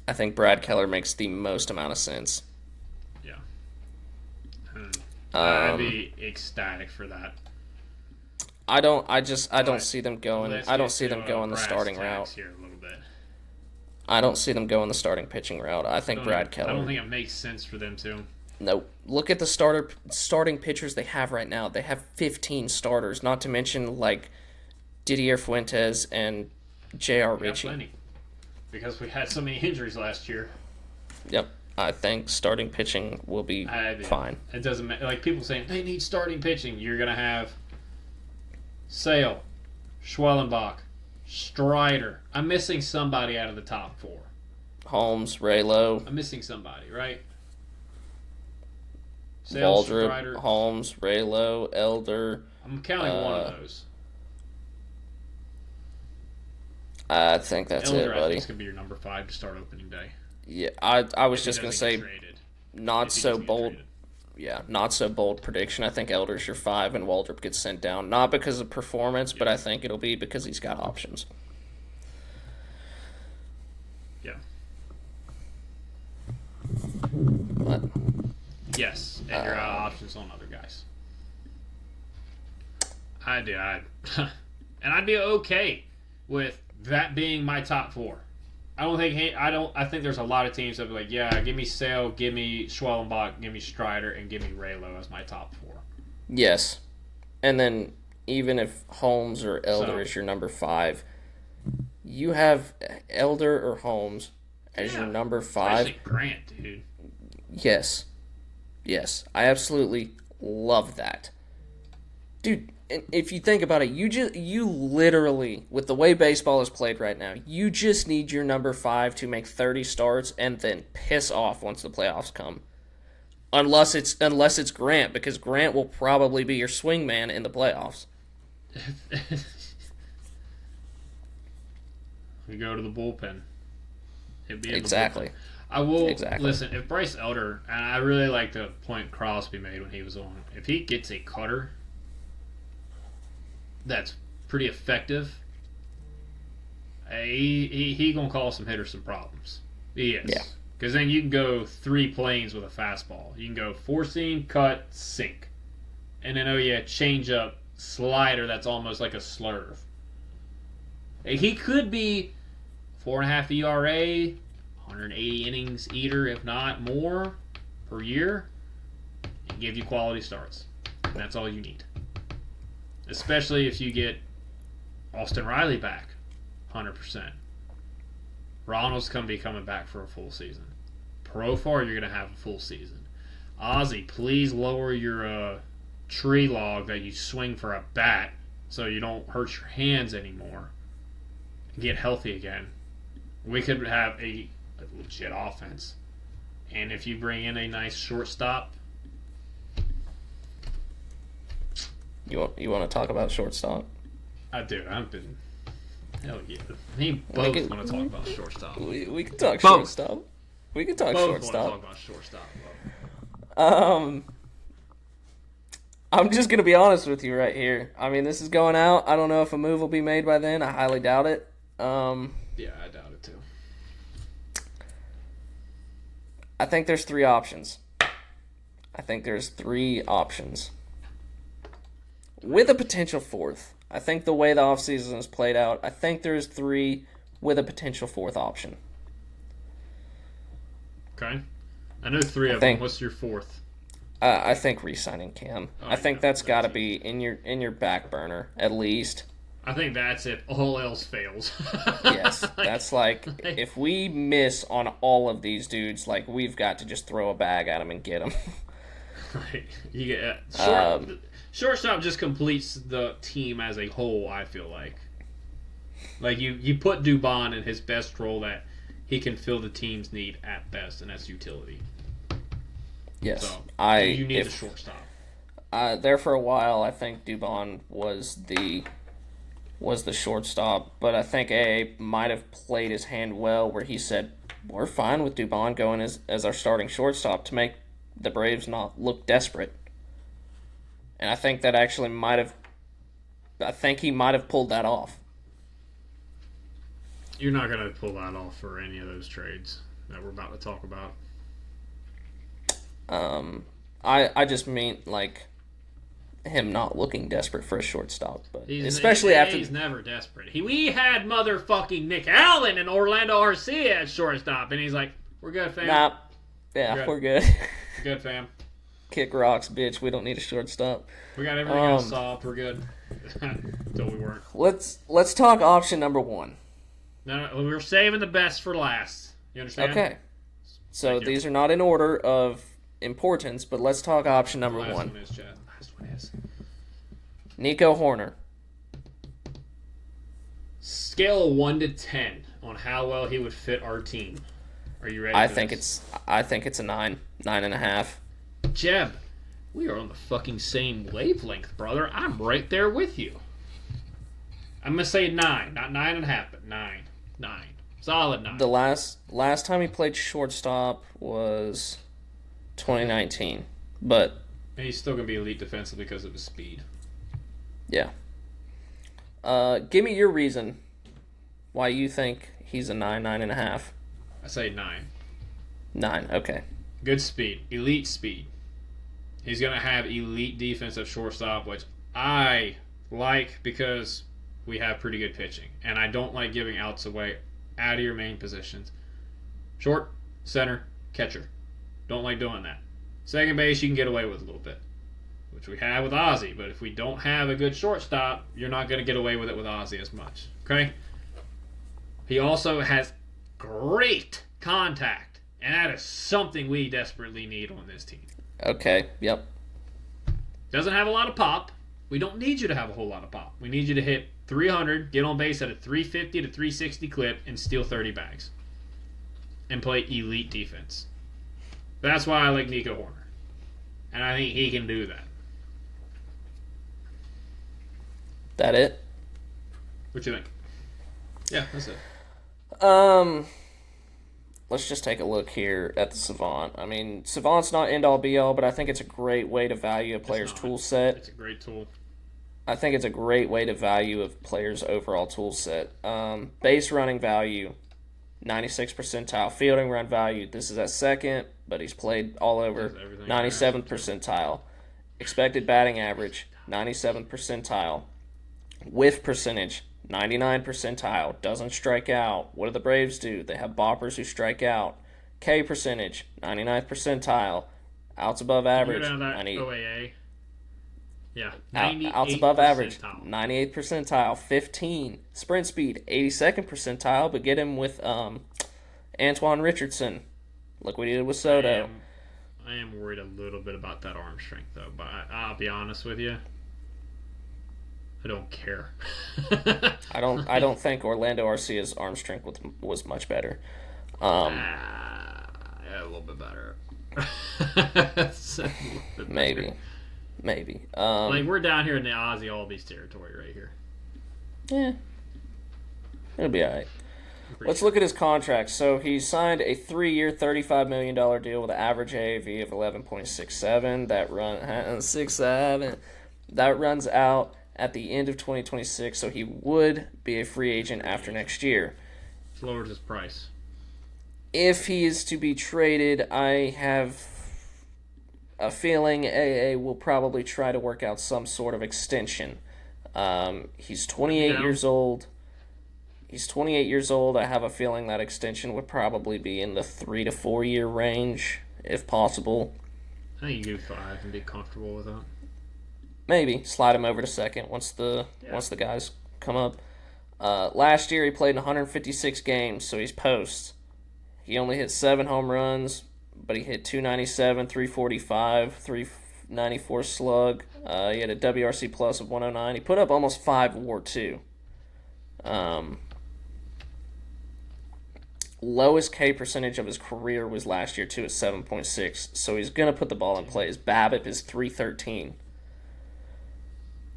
I think Brad Keller makes the most amount of sense. Yeah. I'd be ecstatic for that. I don't see them going. Let's I don't get see to, them going the brass starting tacks route. here a little bit. I don't see them going the starting pitching route. I think Brad Keller. I don't think it makes sense for them to. Nope. Look at the starting pitchers they have right now. They have 15 starters, not to mention like Didier Fuentes and J.R. We got Ritchie. plenty. Because we had so many injuries last year. Yep. I think starting pitching will be fine. It doesn't matter. Like people saying they need starting pitching. You're gonna have Sale, Schwellenbach, Strider. I'm missing somebody out of the top 4. Holmes, Raylo. I'm missing somebody, right? Sale, Waldrop, Strider. Holmes, Raylo, Elder. I'm counting one of those. I think that's Elder, it, I buddy. think is gonna be your number 5 to start opening day. Yeah, I was just gonna say Traded. not If he so doesn't get bold. traded. Yeah, not so bold prediction. I think Elder's your 5 and Waldrop gets sent down. Not because of performance, but I think it'll be because he's got options. Yeah. But Yes, and you're out of options on other guys. And I'd be okay with that being my top 4. I think there's a lot of teams that be like, yeah, give me Sale, give me Schwellenbach, give me Strider, and give me Raylo as my top 4. yes, and then even if Holmes or Elder is your number 5, you have Elder or Holmes as your number 5. Especially Grant, dude. Yes. I absolutely love that. Dude, and if you think about it, you literally, with the way baseball is played right now, you just need your number 5 to make 30 starts and then piss off once the playoffs come. Unless it's Grant, because Grant will probably be your swingman in the playoffs. We go to the bullpen. It'd be in Exactly. The bullpen. I will Exactly. listen. If Bryce Elder, and I really like the point Crosby made when he was on, if he gets a cutter that's pretty effective, he gonna cause some hitters some problems. He is. Yeah. Because then you can go 3 planes with a fastball. You can go 4-seam, cut, sink, and then change up, slider that's almost like a slurve. He could be 4.5 ERA, 180 innings eater, if not more, per year, and give you quality starts. And that's all you need. Especially if you get Austin Riley back, 100%. Ronald's going to be coming back for a full season. Profar, you're going to have a full season. Ozzy, please lower your tree log that you swing for a bat so you don't hurt your hands anymore. And get healthy again. We could have a legit offense. And if you bring in a nice shortstop, You want to talk about shortstop? I do. I've been. Hell yeah. Me both want to talk about shortstop. We can talk Both. shortstop. We can talk Both want to shortstop. talk about shortstop. I'm just gonna be honest with you right here. I mean, this is going out. I don't know if a move will be made by then. I highly doubt it. Yeah, I doubt it too. I think there's 3 options. With a potential 4th. I think the way the offseason is played out, I think there's 3 with a potential 4th option. Okay. I know 3 of them. What's your 4th? I think re-signing Cam. Oh, I think yeah, that's got to that's be in your back burner at least. I think that's if all else fails. Yes, that's like if we miss on all of these dudes, like we've got to just throw a bag at them and get them. Right. You get shortstop just completes the team as a whole. I feel like you put Dubon in his best role that he can fill the team's need at best, and that's utility. Yes, So you need a shortstop. There for a while, I think Dubon was the shortstop, but I think AA might have played his hand well, where he said, "We're fine with Dubon going as our starting shortstop to make the Braves not look desperate." And I think that actually he might have pulled that off. You're not going to pull that off for any of those trades that we're about to talk about. I just mean like him not looking desperate for a shortstop, but He's never desperate. We had motherfucking Nick Allen and Orlando Arcia at shortstop, and he's like, "We're good, fam. Nah, yeah, we're good. Good, fam. Kick rocks, bitch. We don't need a shortstop. We got everything else solved. We're good." Until we weren't. Let's talk option number 1. No, we're saving the best for last. You understand? Okay. So Thank you. these are not in order of importance, but let's talk option number Last one. one is, Chad. Last one is. Nico Horner. Scale of 1 to 10 on how well he would fit our team. Are you ready? I for think this? it's a 9.5. Jeb, we are on the fucking same wavelength, brother. I'm right there with you. I'm gonna say 9, not 9.5, but 9. Solid 9. The last time he played shortstop was 2019, but And he's still gonna be elite defensively because of his speed. yeah. Give me your reason why you think he's a 9.5. I say 9. 9, okay. Good speed, elite speed. He's gonna have elite defensive shortstop, which I like because we have pretty good pitching, and I don't like giving outs away out of your main positions. Short, center, catcher. Don't like doing that. Second base, you can get away with a little bit, which we have with Ozzy. But if we don't have a good shortstop, you're not going to get away with it with Ozzy as much. Okay? He also has great contact, and that is something we desperately need on this team. Okay, yep. Doesn't have a lot of pop. We don't need you to have a whole lot of pop. We need you to hit 300, get on base at a 350 to 360 clip, and steal 30 bags. And play elite defense. That's why I like Nico Horner. And I think he can do that. That it? What you think? Yeah, that's it. Let's just take a look here at the Savant. I mean, Savant's not end-all be-all, but I think it's a great way to value a player's tool set. It's a great tool. I think it's a great way to value a player's overall tool set. Base running value, 96th percentile. Fielding run value, this is at second, but he's played all over. 97th percentile. Expected batting average, 97th percentile. Whiff percentage, 99th percentile. Doesn't strike out. What do the Braves do? They have boppers who strike out. K percentage, 99th percentile. Outs above average, You're down that 90. OAA. Yeah, Outs above average, percentile. 98th percentile, 15. Sprint speed, 82nd percentile, but get him with Antoine Richardson. Look what he did with Soto. I am worried a little bit about that arm strength, though. But I'll be honest with you. I don't care. I don't think Orlando Arcia's arm strength was much better. Yeah, a little bit better. Maybe. Like, we're down here in the Ozzy Albies territory right here. Yeah. It'll be alright. Let's look at his contract. So he signed a 3-year, $35 million deal with an average AAV of 11.67. That runs out at the end of 2026, so he would be a free agent after next year. It's lowered his price. If he is to be traded, I have a feeling AA will probably try to work out some sort of extension. He's 28 years old. I have a feeling that extension would probably be in the 3 to 4 year range, if possible. I think you do 5 and be comfortable with that. Maybe slide him over to second once the guys come up. Last year he played in 156 games, so he's post. He only hit 7 home runs, but he hit 297, 345, 394 slug. He had a WRC plus of 109. He put up almost 5 WAR too. Lowest K percentage of his career was last year too at 7.6. So he's gonna put the ball in play. His BABIP is 313.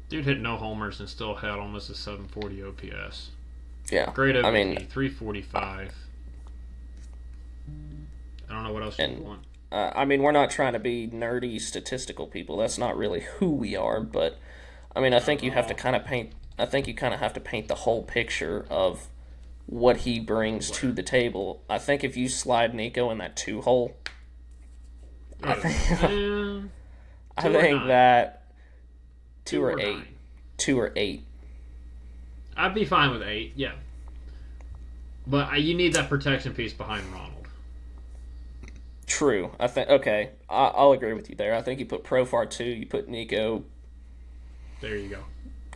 Dude hit no homers and still had almost a 740 OPS. Yeah, Great OPS, I mean, 345. I don't know what else you want. I mean, we're not trying to be nerdy statistical people. That's not really who we are. But I mean, I think you have to kind of paint. I think you kind of have to paint the whole picture of what he brings to the table. I think if you slide Nico in that 2 hole, I think that 2 or 8, 2 or 8. I'd be fine with 8, yeah. But you need that protection piece behind Ronald. True. I think okay. I'll agree with you there. I think you put Profar 2. You put Nico. There you go.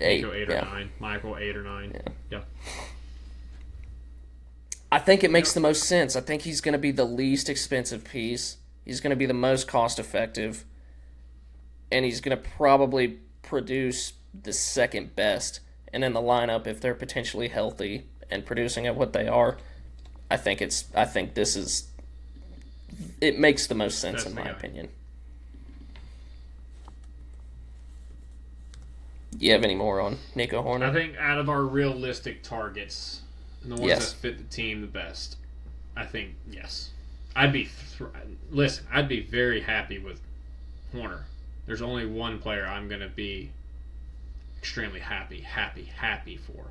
8. Nico 8 or 9. Michael 8 or 9. Yeah. I think it makes the most sense. I think he's going to be the least expensive piece. He's going to be the most cost effective. And he's going to probably produce the second best. And in the lineup, if they're potentially healthy and producing at what they are, I think this is. It makes the most sense in my opinion. Do you have any more on Nico Horner? I think out of our realistic targets, and the ones that fit the team the best, I think yes. I'd be very happy with Horner. There's only one player I'm going to be extremely happy for.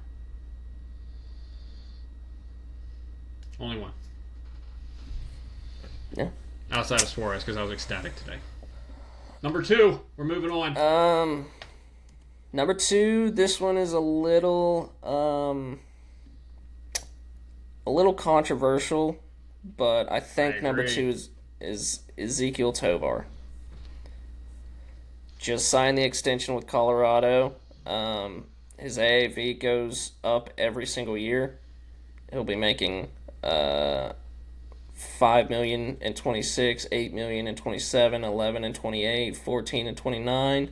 Only one. Yeah. Outside of Suarez, because I was ecstatic today. Number 2, we're moving on. Number 2, this one is a little controversial, but I think number 2 is Ezekiel Tovar. Just signed the extension with Colorado. His AAV goes up every single year. He'll be making $5 million in 26, $8 million in 27, 11 in 28, 14 in 29,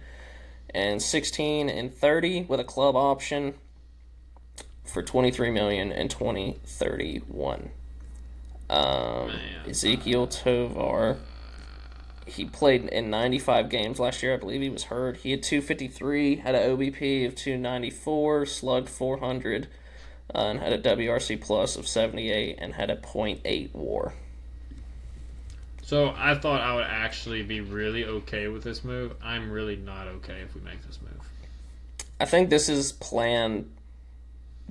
and 16 in 30 with a club option for $23 million in 2031. Ezekiel Tovar, he played in 95 games last year. I believe he was hurt. He had 253, had an OBP of 294, slugged 400, and had a WRC plus of 78, and had a .8 WAR. So I thought I would actually be really okay with this move. I'm really not okay if we make this move. I think this is plan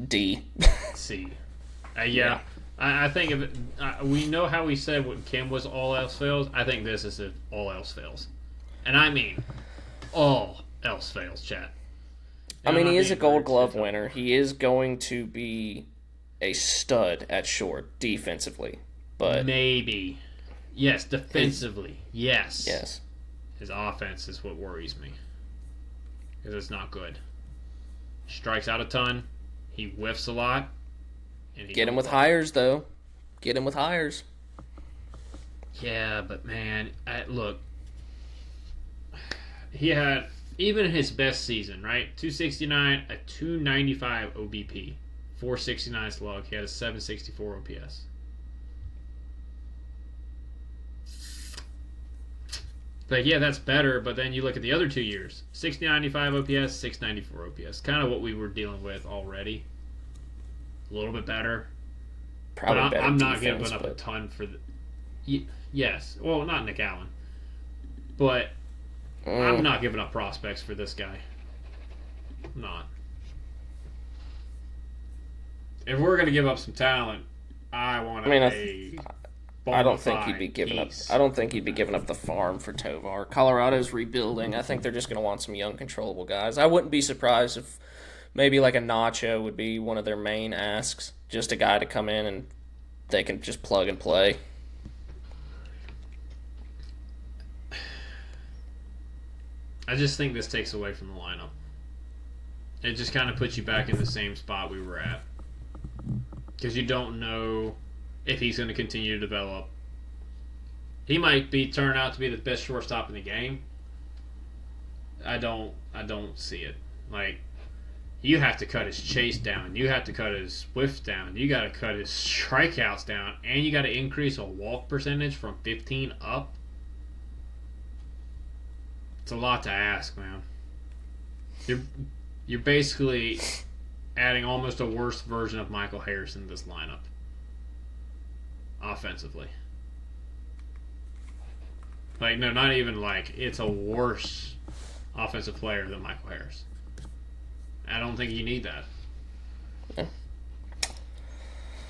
D. C. Yeah. I think if we know how we said what Kim was all else fails. I think this is if all else fails. And I mean all else fails, chat. I mean, he is a Gold Glove winner. He is going to be a stud at short defensively. But maybe. Yes, defensively. Yes. Yes. His offense is what worries me. Because it's not good. Strikes out a ton. He whiffs a lot. And get him with hires, though. Get him with hires. Yeah, but man, look. He had, even in his best season, right? 269, a 295 OBP. 469 slug. He had a 764 OPS. Like, yeah, that's better, but then you look at the other 2 years. 695 OPS, 694 OPS. Kind of what we were dealing with already. A little bit better. Probably but better I'm not defense, giving up a ton for the... Yes. Well, not Nick Allen. But I'm not giving up prospects for this guy. I'm not. If we're going to give up some talent, I want I don't think he'd be giving up. I don't think he'd be giving up the farm for Tovar. Colorado's rebuilding. I think they're just going to want some young, controllable guys. I wouldn't be surprised if maybe like a Nacho would be one of their main asks. Just a guy to come in and they can just plug and play. I just think this takes away from the lineup. It just kind of puts you back in the same spot we were at. Because you don't know if he's going to continue to develop. He might turn out to be the best shortstop in the game. I don't see it. Like, you have to cut his chase down. You have to cut his whiffs down. You got to cut his strikeouts down. And you got to increase a walk percentage from 15 up. It's a lot to ask, man. You're basically adding almost a worse version of Michael Harrison to this lineup. Offensively. Like, no, not even like it's a worse offensive player than Michael Harris. I don't think you need that. Yeah.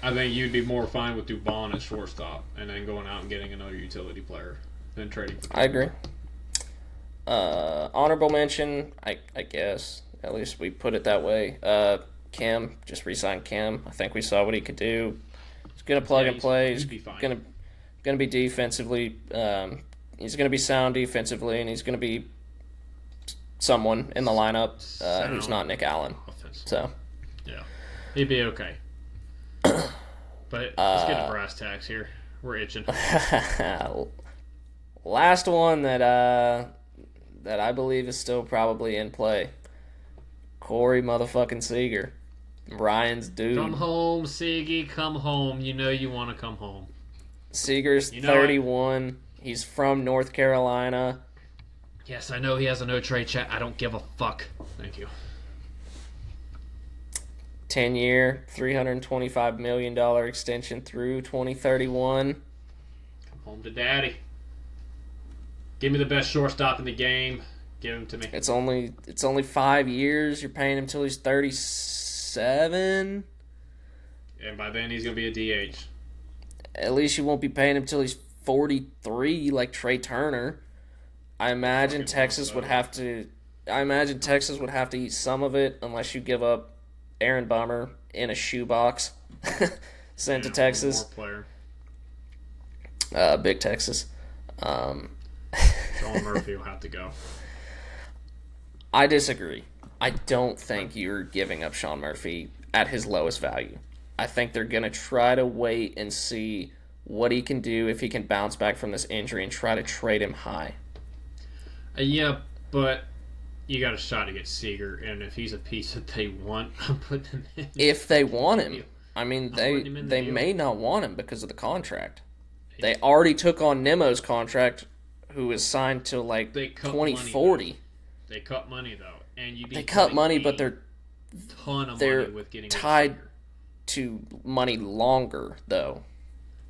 I think you'd be more fine with Dubon at shortstop and then going out and getting another utility player than trading for I agree. Honorable mention, I guess. At least we put it that way. Cam, just re-signed Cam. I think we saw what he could do. He's gonna plug and play. He's gonna be defensively. He's gonna be sound defensively, and he's gonna be someone in the lineup who's not Nick Allen. So yeah, he'd be okay. But let's get to brass tacks here. We're itching. Last one that I believe is still probably in play. Corey motherfucking Seager. Ryan's dude. Come home, Siggy. Come home. You know you want to come home. Seager's 31. He's from North Carolina. Yes, I know he has a no trade chat. I don't give a fuck. Thank you. 10-year, $325 million extension through 2031. Come home to daddy. Give me the best shortstop in the game. Give him to me. It's only 5 years. You're paying him till he's 37. And by then he's going to be a DH. At least you won't be paying him till he's 43 like Trey Turner. I imagine Texas would have to eat some of it unless you give up Aaron Bummer in a shoebox sent to Texas. One more player. Big Texas. Sean Murphy will have to go. I disagree. I don't think you're giving up Sean Murphy at his lowest value. I think they're going to try to wait and see what he can do if he can bounce back from this injury and try to trade him high. Yeah, but you got a shot to get Seager, and if he's a piece that they want, I'm putting him in. If they want him. I mean, they may not want him because of the contract. They already took on Nemo's contract, who is signed till like 2040. They cut money though, and they cut money, but they're money with getting tied to money longer though.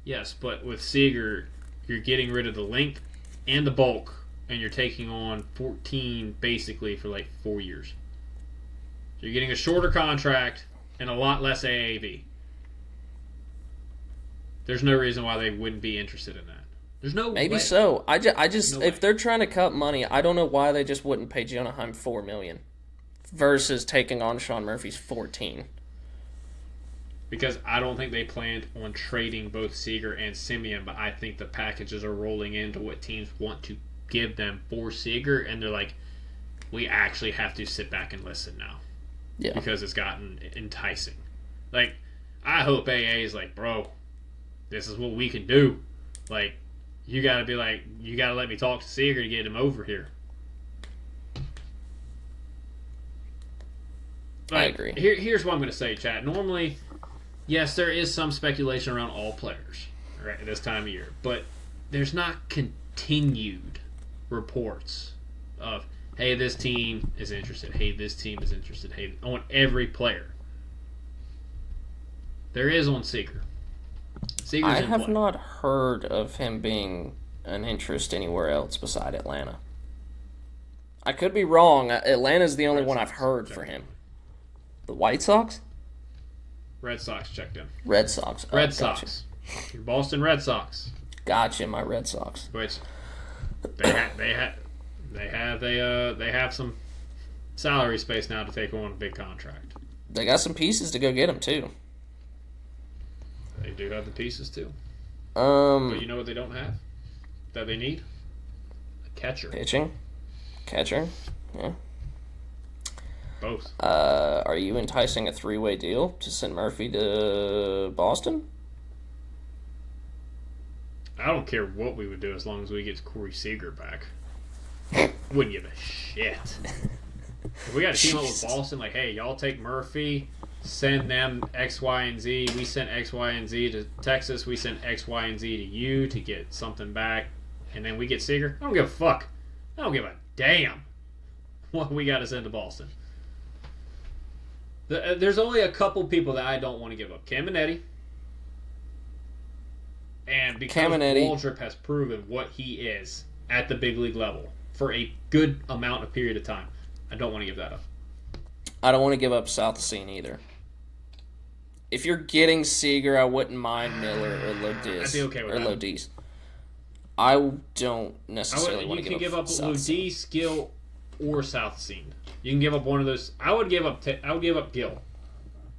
Yes, but with Seager, you're getting rid of the length and the bulk, and you're taking on 14 basically for like 4 years. So you're getting a shorter contract and a lot less AAV. There's no reason why they wouldn't be interested in that. There's no Maybe way. so. I just No if way. they're trying to cut money, I don't know why they just wouldn't pay Jonah Heim $4 million versus taking on Sean Murphy's 14. Because I don't think they planned on trading both Seager and Simeon, but I think the packages are rolling into what teams want to give them for Seager, and they're like, we actually have to sit back and listen now. Yeah. Because it's gotten enticing. Like, I hope AA is like, bro, this is what we can do. Like, you gotta be like, you gotta let me talk to Seager to get him over here. Like, I agree. Here's what I'm gonna say, chat. Normally, yes, there is some speculation around all players, right, at this time of year, but there's not continued reports of, hey, this team is interested, hey, this team is interested, hey, on every player. There is on Seager. Seager's I in have play. not heard of him being an interest anywhere else beside Atlanta. I could be wrong. Atlanta's the only Red one Sox I've heard checked for in. him. The White Sox? Red Sox checked in. Red Sox. Oh, Red gotcha. Sox. Your Boston Red Sox. Gotcha, my Red Sox. Which they have some salary space now to take on a big contract. They got some pieces to go get him too. They do have the pieces too. But you know what they don't have? That they need? A catcher. Pitching, catcher. Yeah. Both. Are you enticing a 3-way deal to send Murphy to Boston? I don't care what we would do as long as we get Corey Seager back. Wouldn't give a shit. If we got to team up with Jesus. Boston, like, hey, y'all take Murphy, send them X, Y, and Z. We send X, Y, and Z to Texas. We send X, Y, and Z to you to get something back. And then we get Seager. I don't give a fuck. I don't give a damn what we got to send to Boston. There's only a couple people that I don't want to give up. Cam and Eddie. And because Waldrop has proven what he is at the big league level for a good amount of period of time, I don't want to give that up. I don't want to give up South Scene either. If you're getting Seager, I wouldn't mind Miller or Lodis. I'd be okay with that. Lodis. I don't necessarily want to You can give up Lodis, Gill, or South Scene. You can give up one of those. I would give up Gill,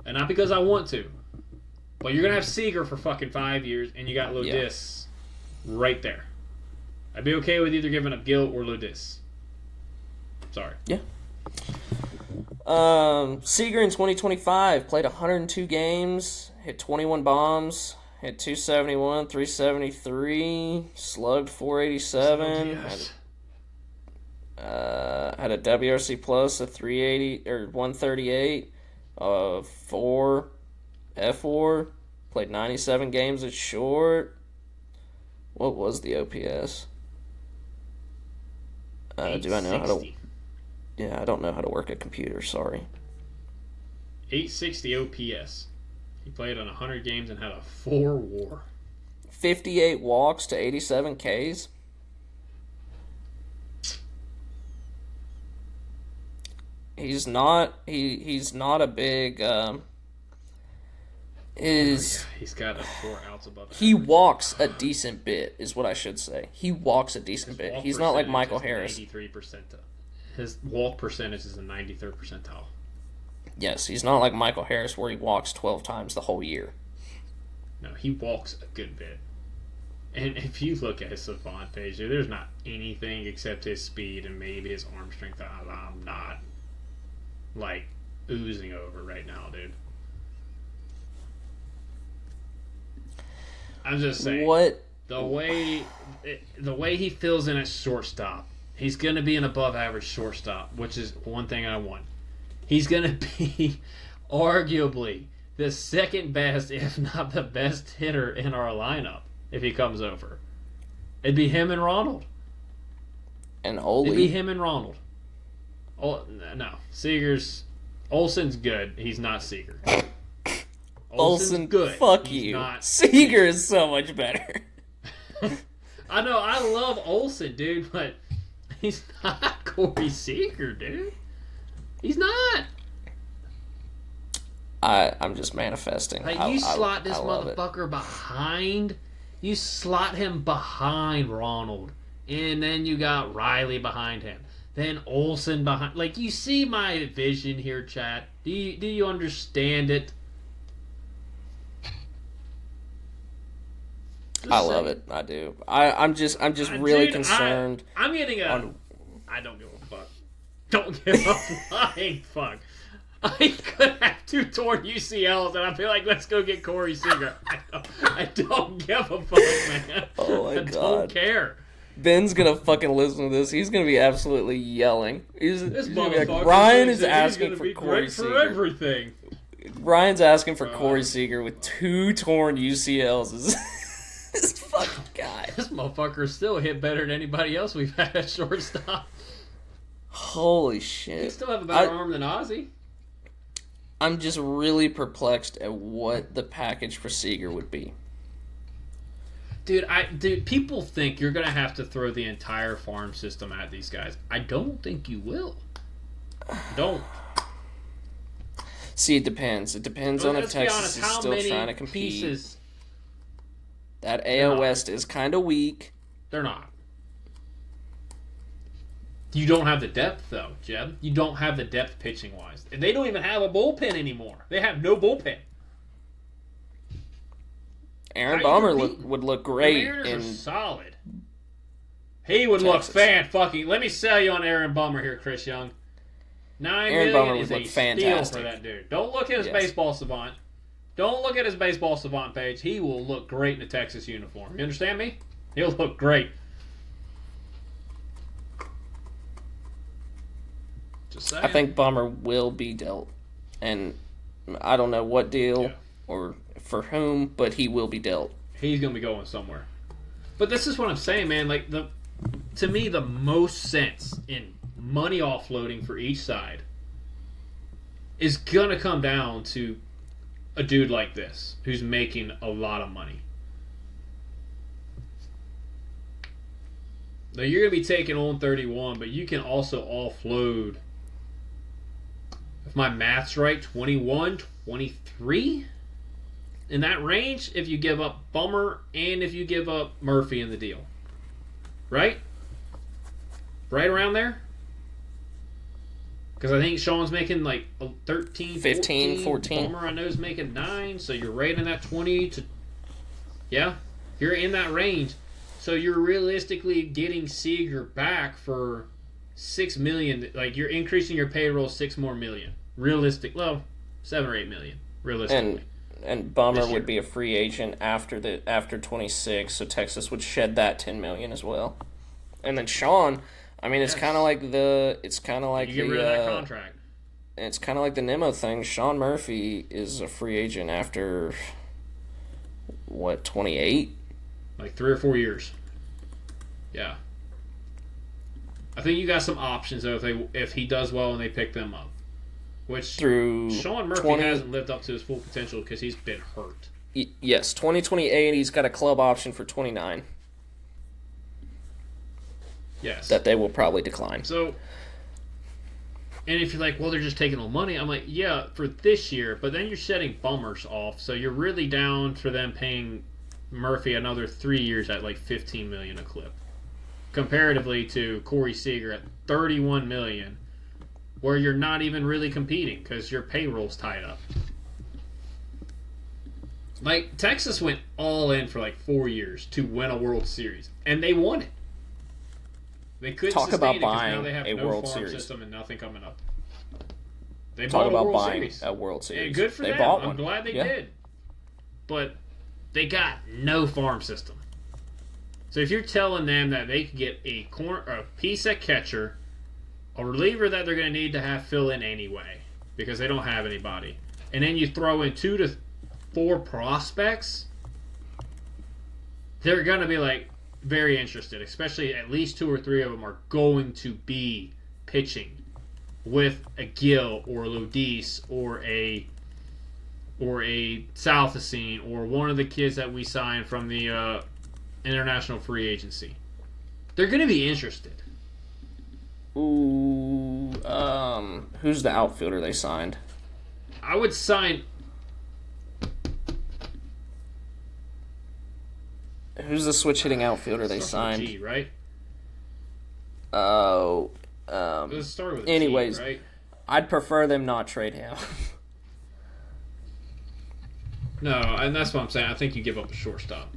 and not because I want to, but you're gonna have Seager for fucking 5 years, and you got Lodis right there. I'd be okay with either giving up Gill or Lodis. Sorry. Yeah. Seager in 2025 played 102 games, hit 21 bombs, hit 271, 373, slugged 487, had a WRC plus of 380 or 138, 4 F4, played 97 games at short. What was the OPS? Do I know how to? Yeah, I don't know how to work a computer. Sorry. 860 OPS. He played on 100 games and had a 4 WAR. 58 walks to 87 Ks. He's not. He's not a big. He's got a 4 outs above. He walks a decent bit, is what I should say. He walks a decent bit. He's not like Michael Harris. 93%. His walk percentage is the 93rd percentile. Yes, he's not like Michael Harris where he walks 12 times the whole year. No, he walks a good bit. And if you look at his Savant page, there's not anything except his speed and maybe his arm strength that I'm not, like, oozing over right now, dude. I'm just saying. What? The way he fills in at shortstop, he's going to be an above-average shortstop, which is one thing I want. He's going to be arguably the second best, if not the best hitter in our lineup if he comes over. It'd be him and Ronald. And Ole. It'd be him and Ronald. Oh, no. Olsen's good. He's not Seager. Olsen, good. Fuck He's you. not Seager is so much better. I know. I love Olsen, dude, but he's not Corey Seager, dude. He's not. I'm just manifesting. Like, you slot this motherfucker behind. You slot him behind Ronald. And then you got Riley behind him. Then Olsen behind. Like, you see my vision here, chat. Do you understand it? I love it. I do. I'm just really concerned. I'm getting a. I don't give a fuck. Don't give a flying fuck. I could have 2 torn UCLs, and I'd be like, let's go get Corey Seager. I don't give a fuck, man. Oh my God. I don't care. Ben's gonna fucking listen to this. He's gonna be absolutely yelling. He's gonna be like, Ryan Ryan is asking for Corey for Seager. everything. Ryan's asking for Corey Seager with 2 torn UCLs. This fucking guy. This motherfucker still hit better than anybody else we've had at shortstop. Holy shit. He still have a better arm than Ozzy. I'm just really perplexed at what the package for Seager would be. Dude, people think you're going to have to throw the entire farm system at these guys. I don't think you will. Don't. See, it depends. It depends on if Texas is still trying to compete. Pieces? That AL West is kind of weak. They're not. You don't have the depth, though, Jeb. You don't have the depth pitching-wise. And they don't even have a bullpen anymore. They have no bullpen. Aaron Bummer would look great. The Mariners are solid. He would look fan-fucking... Let me sell you on Aaron Bummer here, Chris Young. $9 million is a steal for that dude. Don't look at his baseball savant. Don't look at his baseball savant page. He will look great in a Texas uniform. You understand me? He'll look great. Just saying. I think Bummer will be dealt. And I don't know what deal or for whom, but he will be dealt. He's going to be going somewhere. But this is what I'm saying, man. Like, to me, the most sense in money offloading for each side is going to come down to a dude like this who's making a lot of money. Now, you're going to be taking on 31, but you can also offload, if my math's right, 21, 23 in that range if you give up Bummer and if you give up Murphy in the deal. Right? Right around there? Because I think Sean's making like 13, 15, 14. Bummer, I know, is making 9, so you're right in that 20 to... Yeah, you're in that range. So you're realistically getting Seager back for $6 million. Like, you're increasing your payroll $6 more million. Realistic, well, 7 or 8 million. Realistically. And Bummer would be a free agent after 26, so Texas would shed that 10 million as well. And then Sean, I mean, it's kind of like you get rid of that contract. It's kind of like the Nemo thing. Sean Murphy is a free agent after what, 28? Like 3 or 4 years. Yeah. I think you got some options though if he does well and they pick them up. Which Through Sean Murphy hasn't lived up to his full potential because he's been hurt. Yes, 2028. He's got a club option for 29. Yes. That they will probably decline. So, and if you're like, well, they're just taking all money, I'm like, yeah, for this year, but then you're setting Bummers off, so you're really down for them paying Murphy another 3 years at like $15 million a clip, comparatively to Corey Seager at $31 million, where you're not even really competing because your payroll's tied up. Like, Texas went all in for like 4 years to win a World Series, and they won it. They couldn't talk sustain about it because buying now they have a no World farm Series system and nothing coming up. They Talk bought about a World buying Series. a World Series. And good for they them. Bought I'm one. glad they Yeah. did. But they got no farm system. So if you're telling them that they could get a piece at catcher, a reliever that they're going to need to have fill in anyway because they don't have anybody, and then you throw in 2 to 4 prospects, they're going to be like very interested, especially at least 2 or 3 of them are going to be pitching with a Gill or a Lodis or a Southacene or one of the kids that we signed from the international free agency. They're going to be interested. Ooh, who's the outfielder they signed? I would sign. Who's the switch hitting outfielder they Starts with signed? a G, right? Oh, Let's start with a T, anyways, right? I'd prefer them not trade him. No, and that's what I'm saying. I think you give up a shortstop.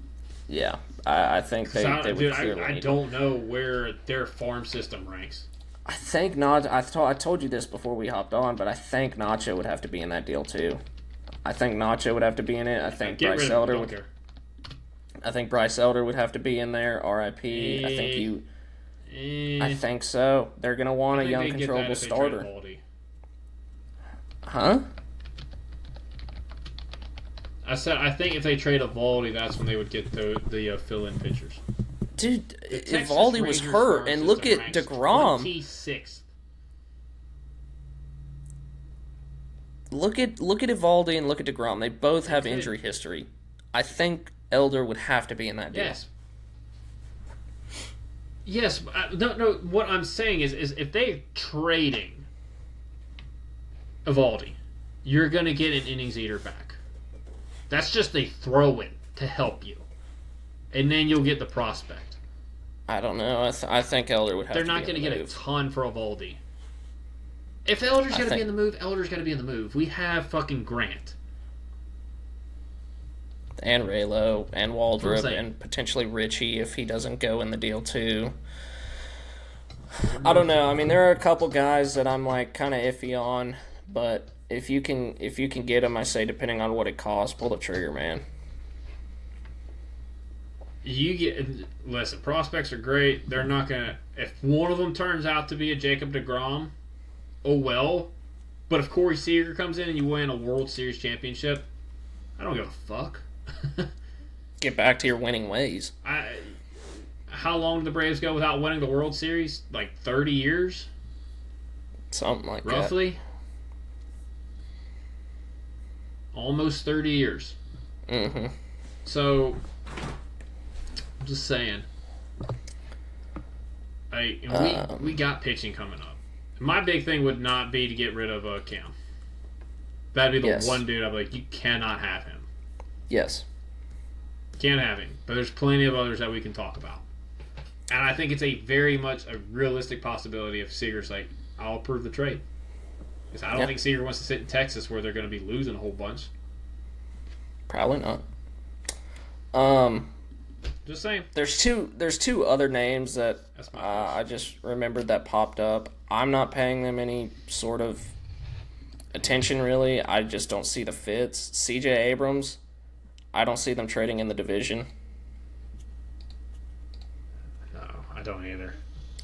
Yeah, I think they would clearly. I don't know where their farm system ranks. I think not. I told you this before we hopped on, but I think Nacho would have to be in that deal too. I think Nacho would have to be in it. I think Get Bryce rid of him, Elder don't would. care. I think Bryce Elder would have to be in there. R.I.P. I think you. I think so. They're gonna want a young, controllable starter. Huh? I said I think if they trade Evaldi, that's when they would get the fill-in pitchers. Dude, Texas Evaldi was Rangers hurt, farm and look system at ranks DeGrom. 26th. Look at Evaldi and look at DeGrom. They both have injury history. I think Elder would have to be in that deal. Yes. Yes. No. What I'm saying is if they're trading Evaldi, you're going to get an innings eater back. That's just a throw-in to help you. And then you'll get the prospect. I don't know. I think Elder would have They're to not be going to in the get a move. ton for Evaldi. If Elder's going to be in the move, Elder's going to be in the move. We have fucking Grant. And Raylo, and Waldrop, saying. and potentially Richie if he doesn't go in the deal too. I don't know. I mean, there are a couple guys that I'm like kind of iffy on, but if you can get them, I say depending on what it costs, pull the trigger, man. Listen, prospects are great. They're not gonna. If one of them turns out to be a Jacob DeGrom, oh well. But if Corey Seager comes in and you win a World Series championship, I don't give a fuck. Get back to your winning ways. How long did the Braves go without winning the World Series? Like 30 years? Something like that. Roughly? Almost 30 years. Mm-hmm. So, I'm just saying. We got pitching coming up. My big thing would not be to get rid of Cam. That'd be the one dude I'd be like, you cannot have him. Yes. Can't have him. But there's plenty of others that we can talk about. And I think it's a very much a realistic possibility if Seager's like, I'll approve the trade. Because I don't think Seager wants to sit in Texas where they're going to be losing a whole bunch. Probably not. Just saying. There's two other names that That's my I just remembered that popped up. I'm not paying them any sort of attention, really. I just don't see the fits. CJ Abrams, I don't see them trading in the division. No, I don't either.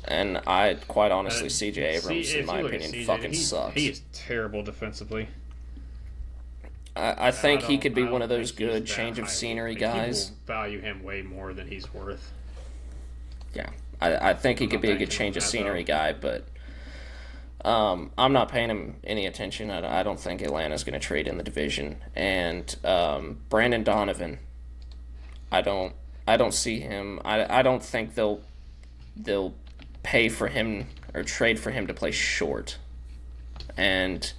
And I, quite honestly, CJ Abrams, in my opinion, CJ, fucking sucks. He is terrible defensively. I think he could be one of don't those think he's good that change of highly- scenery people guys. value him way more than he's worth. Yeah, I think he could be a good change of scenery guy, but I'm not paying him any attention. I don't think Atlanta's going to trade in the division. And Brandon Donovan, I don't see him. I don't think they'll pay for him or trade for him to play short. And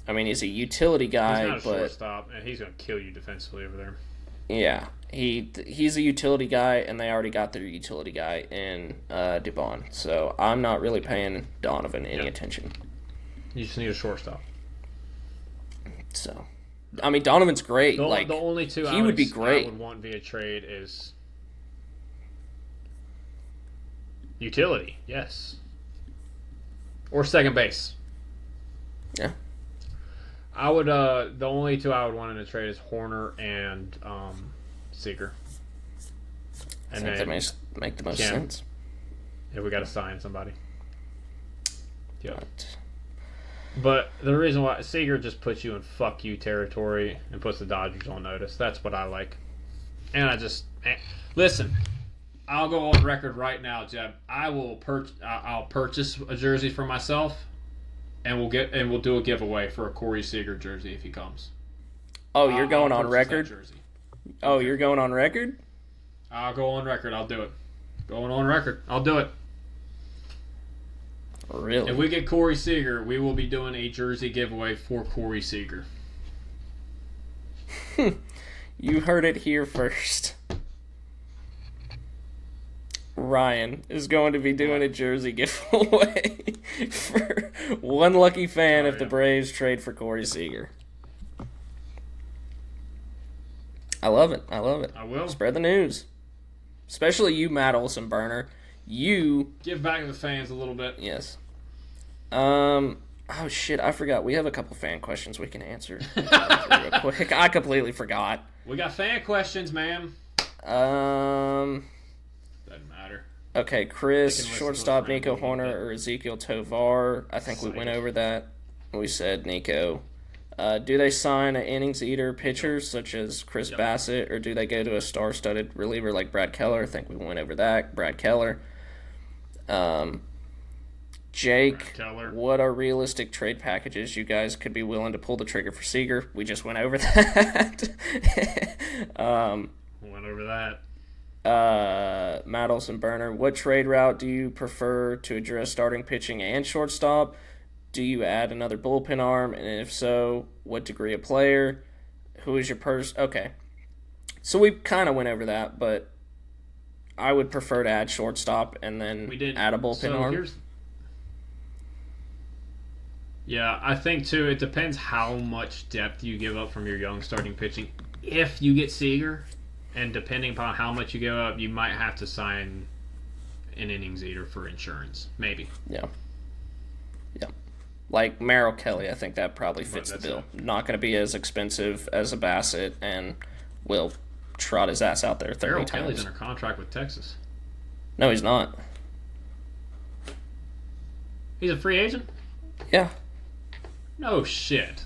I mean, he's a utility guy, He's not a but shortstop, and he's going to kill you defensively over there. yeah, he's a utility guy, and they already got their utility guy in Dubon. So I'm not really paying Donovan any attention. You just need a shortstop. So, I mean, Donovan's great. The only two he would be great. I would want via trade is utility, yes, or second base. Yeah. I would. The only two I would want in a trade is Horner and Seager. I think that may make the most sense. Yeah, we got to sign somebody. Yeah. But But the reason why Seager just puts you in fuck you territory and puts the Dodgers on notice. That's what I like. And listen. I'll go on record right now, Jeb. I'll purchase a jersey for myself, and we'll do a giveaway for a Corey Seager jersey if he comes. Oh, you're going I'll on purchase that record? jersey. Oh, you're going on record? I'll go on record. I'll do it. Going on record. I'll do it. Really? If we get Corey Seager, we will be doing a jersey giveaway for Corey Seager. You heard it here first. Ryan is going to be doing a jersey giveaway for one lucky fan if the Braves trade for Corey Seager. I love it. I love it. I will. Spread the news. Especially you, Matt Olson Burner. You Give back to the fans a little bit. Yes. Oh shit, I forgot. We have a couple fan questions we can answer. Real quick. I completely forgot. We got fan questions, man. Um Doesn't matter. Okay, Chris, They can listen shortstop to us Nico randomly, Horner but- or Ezekiel Tovar. I think we went over that. We said Nico. Do they sign an innings eater pitcher such as Chris Bassett, or do they go to a star-studded reliever like Brad Keller? I think we went over that. Brad Keller. Jake, Brad Keller. what are realistic trade packages you guys could be willing to pull the trigger for Seager? We just went over that. Went over that. Matt Olson Burner, what trade route do you prefer to address starting pitching and shortstop? Do you add another bullpen arm? And if so, what degree of player? Who is your Okay. So we kind of went over that, but I would prefer to add shortstop and then add a bullpen arm. Yeah, I think, too, it depends how much depth you give up from your young starting pitching. If you get Seager, and depending upon how much you give up, you might have to sign an innings eater for insurance. Maybe. Yeah. Yeah. Like Merrill Kelly, I think that probably fits the bill. Not going to be as expensive as a Bassett, and will trot his ass out there 30 Merrill times. Kelly's under contract with Texas. No, he's not. He's a free agent? Yeah. No shit.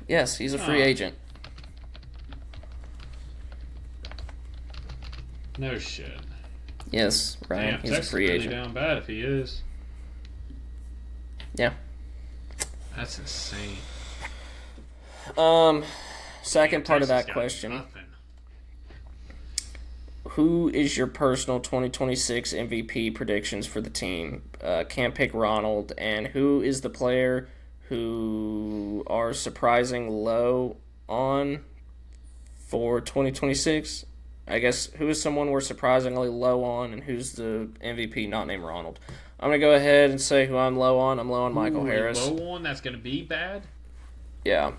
Yes, he's a free agent. No shit. Yes, Ryan, Damn, he's Texas a free really agent. down bad if he is. Yeah. That's insane. Second part of Texas that got question. nothing. Who is your personal 2026 MVP predictions for the team? Can't pick Ronald. And who is the player who are surprising low on for 2026? I guess who is someone we're surprisingly low on, and who's the MVP not named Ronald? I'm going to go ahead and say who I'm low on. I'm low on Michael Harris. Low one that's going to be bad? Yeah.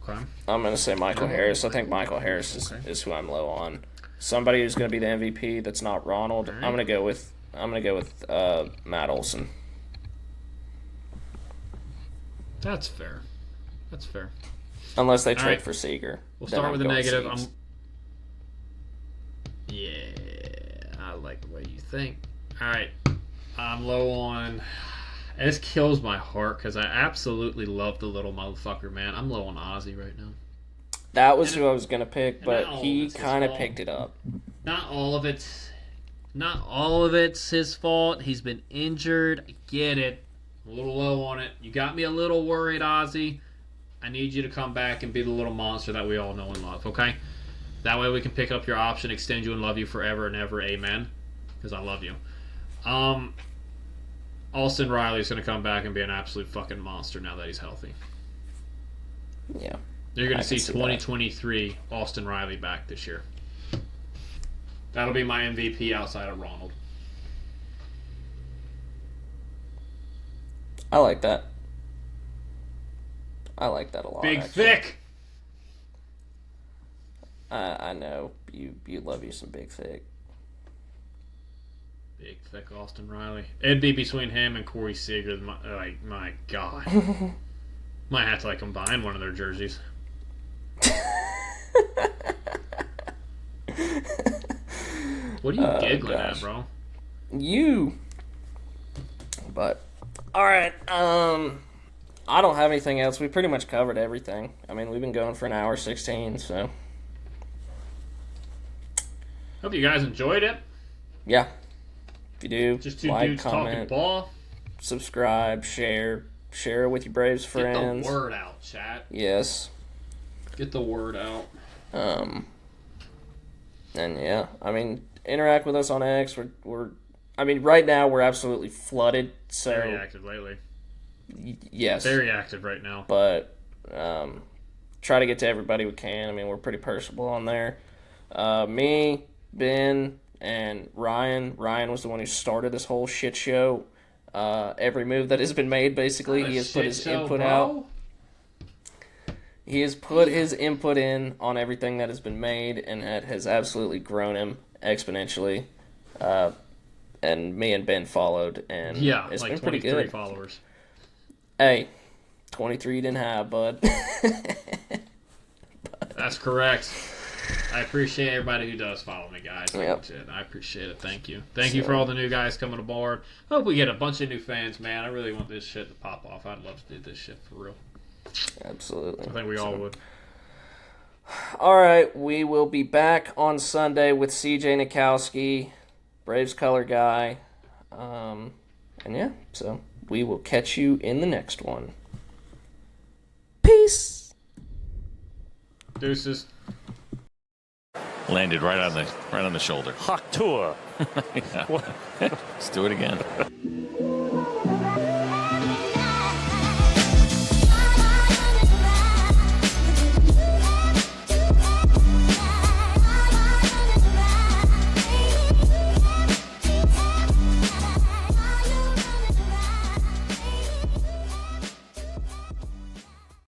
Okay. I'm going to say Michael Harris. I think Michael Harris is who I'm low on. somebody who's going to be the MVP that's not Ronald. All right. I'm going to go with Matt Olson. That's fair. That's fair. Unless they All trade right. for Seager. We'll Then start I'm with the going negative. Siegs. Yeah, I like the way you think. All right, I'm low on. This kills my heart because I absolutely love the little motherfucker, man. I'm low on Ozzy right now. That was who I was going to pick, but not all of he it's his kind of fault. picked it up. Not all of it's his fault. He's been injured. I get it. I'm a little low on it. You got me a little worried, Ozzy. I need you to come back and be the little monster that we all know and love, okay? That way we can pick up your option, extend you, and love you forever and ever. Amen. Because I love you. Austin Riley's going to come back and be an absolute fucking monster now that he's healthy. Yeah. You're going I to see can see that. 2023 Austin Riley back this year. That'll be my MVP outside of Ronald. I like that. I like that a lot. Big actually. Thick. I know you love you some Big Thick. Big Thick Austin Riley. It'd be between him and Corey Seager. My God. Might have to combine one of their jerseys. What are you giggling gosh. at, bro? You. But all right. I don't have anything else. We pretty much covered everything. I mean, we've been going for an hour 16, so Hope you guys enjoyed it. yeah. If you do, Just two like, dudes talking comment, ball. subscribe, share it with your Braves Get friends. the word out, chat. Yes. Get the word out. And yeah, I mean, interact with us on X. We're I mean, right now we're absolutely flooded. So Very active lately. Yes. Very active right now. But try to get to everybody we can. I mean, we're pretty personable on there. Me, Ben, and Ryan. Ryan was the one who started this whole shit show. Every move that has been made, basically, he has put his input out. He has put his input in on everything that has been made, and it has absolutely grown him exponentially. And me and Ben followed, and Yeah, it's like been pretty 23 good. followers. Hey, 23 you didn't have, bud. That's correct. I appreciate everybody who does follow me, guys. Yep. I appreciate it. Thank you. Thank you for all the new guys coming aboard. Hope we get a bunch of new fans, man. I really want this shit to pop off. I'd love to do this shit for real. Absolutely. I think we all would. All right, we will be back on Sunday with CJ Nikowski, Braves color guy. And yeah, so we will catch you in the next one. Peace. Deuces. Landed right on the shoulder. Hawk tour. Yeah. Let's do it again.